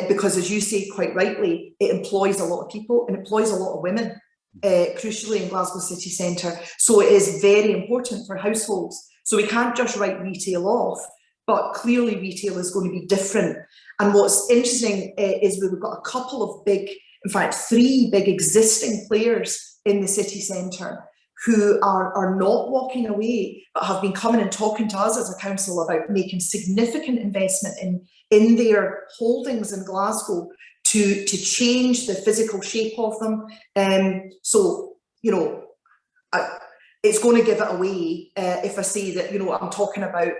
because, as you say quite rightly, it employs a lot of people and employs a lot of women, crucially in Glasgow city centre. So it is very important for households. So we can't just write retail off, but clearly retail is going to be different. And what's interesting is we've got a couple of big, in fact, 3 big existing players in the city centre who are not walking away, but have been coming and talking to us as a council about making significant investment in their holdings in Glasgow to change the physical shape of them. So, it's going to give it away if I say that, I'm talking about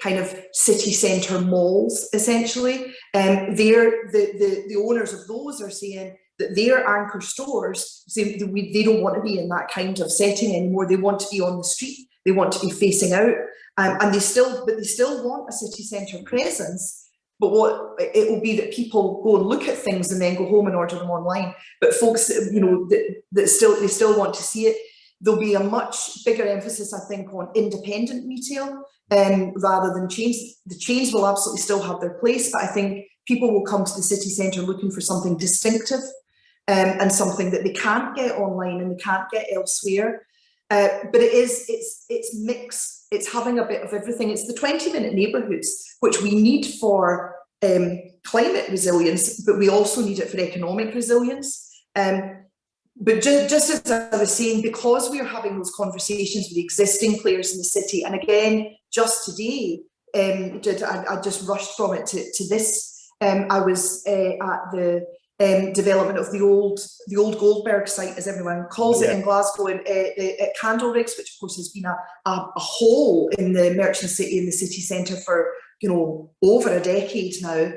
kind of city centre malls, essentially. The owners of those are saying that their anchor stores, they don't want to be in that kind of setting anymore. They want to be on the street. They want to be facing out, and they still want a city centre presence. But what it will be that people go and look at things and then go home and order them online. But folks, that still want to see it. There'll be a much bigger emphasis, I think, on independent retail rather than chains. The chains will absolutely still have their place, but I think people will come to the city centre looking for something distinctive. And something that they can't get online and they can't get elsewhere. But it's mixed. It's having a bit of everything. It's the 20-minute neighbourhoods, which we need for climate resilience, but we also need it for economic resilience. But just as I was saying, because we're having those conversations with the existing players in the city, and again, just today, I just rushed from it to this. I was at the development of the old Goldberg site, as everyone calls it, in Glasgow, at Candleriggs, which of course has been a hole in the merchant city, in the city centre for over a decade now.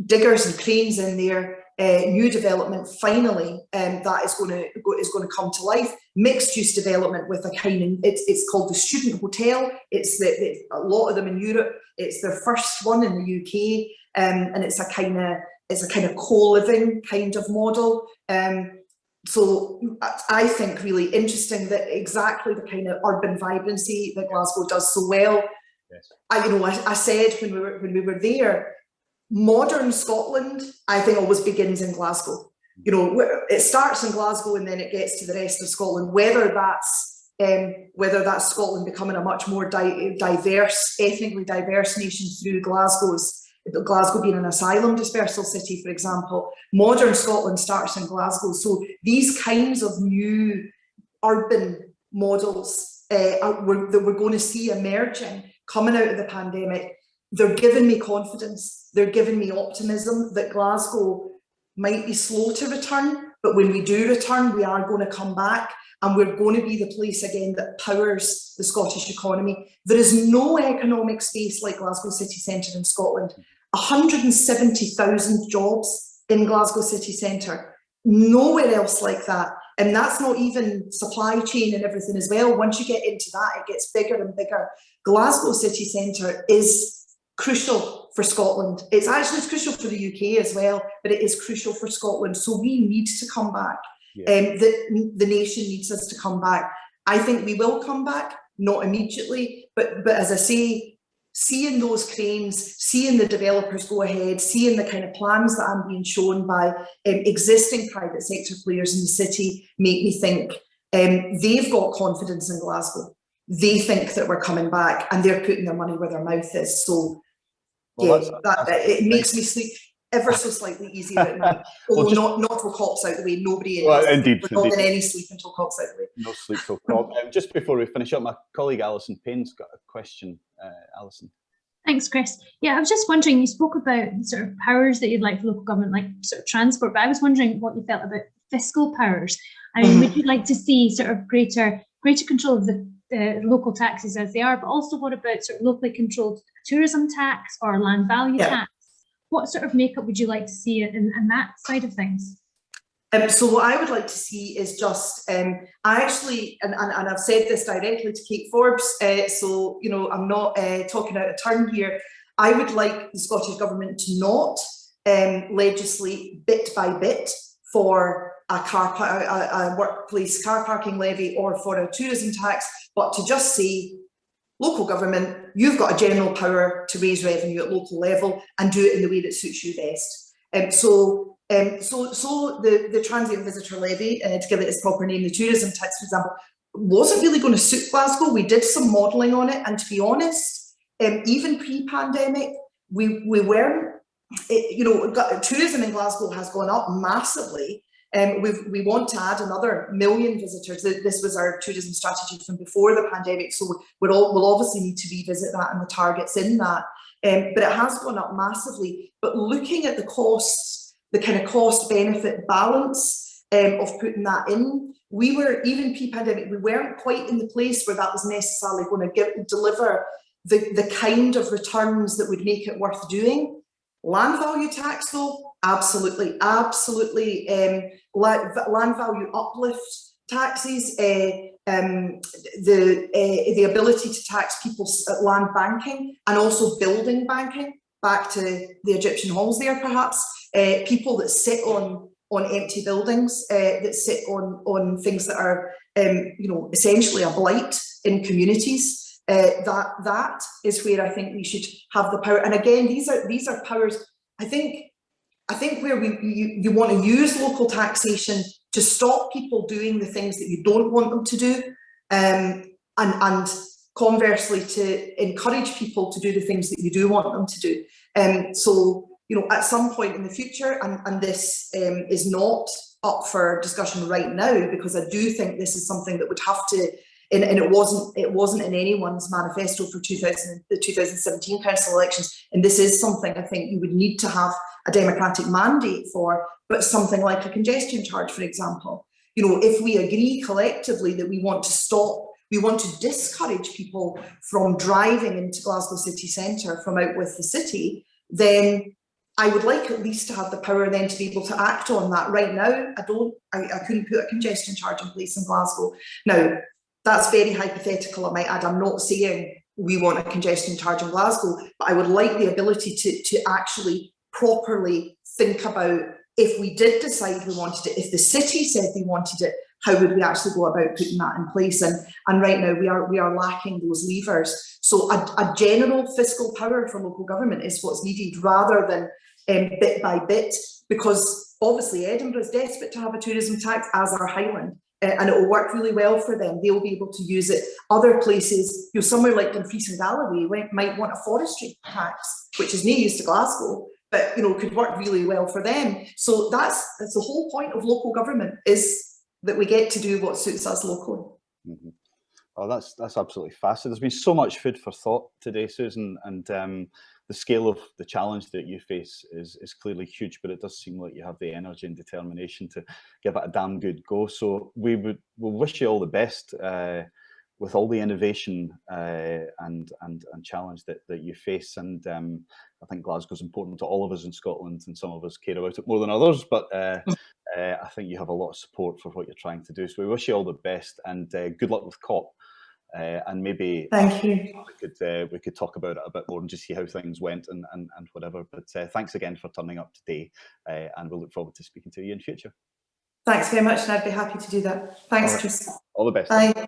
Diggers and cranes in there, new development finally that is going to come to life. Mixed use development with a kind of, it's called the student hotel. It's a lot of them in Europe. It's their first one in the UK, and it's a kind of co-living kind of model. So I think really interesting that exactly the kind of urban vibrancy that Glasgow does so well. Yes. I said when we were there, modern Scotland, I think, always begins in Glasgow. It starts in Glasgow and then it gets to the rest of Scotland. Whether that's Scotland becoming a much more diverse, ethnically diverse nation through Glasgow being an asylum dispersal city, for example. Modern Scotland starts in Glasgow. So these kinds of new urban models that we're going to see emerging coming out of the pandemic, they're giving me confidence. They're giving me optimism that Glasgow might be slow to return, but when we do return, we are going to come back and we're going to be the place again that powers the Scottish economy. There is no economic space like Glasgow city centre in Scotland. 170,000 jobs in Glasgow city centre. Nowhere else like that. And that's not even supply chain and everything as well. Once you get into that, it gets bigger and bigger. Glasgow city centre is crucial for Scotland. It's crucial for the UK as well, but it is crucial for Scotland. So we need to come back. Yeah. The nation needs us to come back. I think we will come back, not immediately, but as I say, seeing those cranes, seeing the developers go ahead, seeing the kind of plans that I'm being shown by existing private sector players in the city make me think they've got confidence in Glasgow. They think that we're coming back and they're putting their money where their mouth is. So it makes me sleep ever so slightly easier at night. Although not till Cop's out the way. Nobody in indeed, we're not in any sleep until Cop's out the way. No sleep till Cop. Just before we finish up, my colleague Alison Payne's got a question. Alison. Thanks, Chris. Yeah, I was just wondering, you spoke about sort of powers that you'd like for local government, like sort of transport, but I was wondering what you felt about fiscal powers. I mean, would you like to see sort of greater control of the local taxes as they are, but also what about sort of locally controlled tourism tax or land value tax? What sort of makeup would you like to see in that side of things? So what I would like to see is just, I actually, and I've said this directly to Kate Forbes, so, I'm not talking out of turn here. I would like the Scottish Government to not legislate bit by bit for a workplace car parking levy or for a tourism tax, but to just say, local government, you've got a general power to raise revenue at local level and do it in the way that suits you best. So the transient visitor levy, to give it its proper name, the tourism tax, for example, wasn't really going to suit Glasgow. We did some modelling on it, and to be honest, even pre-pandemic, we weren't. Tourism in Glasgow has gone up massively. We want to add another 1 million visitors. This was our tourism strategy from before the pandemic, so we'll obviously need to revisit that and the targets in that. But it has gone up massively. But looking at the costs, the kind of cost-benefit balance of putting that in, we were, even pre-pandemic, we weren't quite in the place where that was necessarily going to deliver the kind of returns that would make it worth doing. Land value tax, though, absolutely. Land value uplift taxes, the ability to tax people's land banking and also building banking, back to the Egyptian halls there perhaps, people that sit on empty buildings, that sit on things that are essentially a blight in communities. That is where I think we should have the power. And again, these are powers. I think where you want to use local taxation to stop people doing the things that you don't want them to do, and conversely to encourage people to do the things that you do want them to do. So at some point in the future, and this is not up for discussion right now, because I do think this is something that would have to. And it wasn't in anyone's manifesto for the 2017 council elections. And this is something I think you would need to have a democratic mandate for, but something like a congestion charge, for example. If we agree collectively that we want to discourage people from driving into Glasgow city centre from out with the city, then I would like at least to have the power then to be able to act on that. Right now, I couldn't put a congestion charge in place in Glasgow. Now, that's very hypothetical, I might add. I'm not saying we want a congestion charge in Glasgow, but I would like the ability to actually properly think about, if we did decide we wanted it, if the city said they wanted it, how would we actually go about putting that in place? And right now we are lacking those levers. So a general fiscal power for local government is what's needed, rather than bit by bit, because obviously Edinburgh is desperate to have a tourism tax, as are Highland, and it will work really well for them. They'll be able to use it. Other places, somewhere like Dumfries and Galloway might want a forestry tax, which is no use to Glasgow, but could work really well for them. So that's the whole point of local government, is that we get to do what suits us locally. Mm-hmm. Oh, that's absolutely fascinating. There's been so much food for thought today, Susan, and the scale of the challenge that you face is clearly huge, but it does seem like you have the energy and determination to give it a damn good go. So we'll wish you all the best with all the innovation and challenge that you face. And I think Glasgow's important to all of us in Scotland, and some of us care about it more than others, but I think you have a lot of support for what you're trying to do. So we wish you all the best, and good luck with COP. And maybe thank you. We could talk about it a bit more and just see how things went and whatever. But thanks again for turning up today, and we'll look forward to speaking to you in future. Thanks very much, and I'd be happy to do that. Thanks, Chris. All the best. Bye.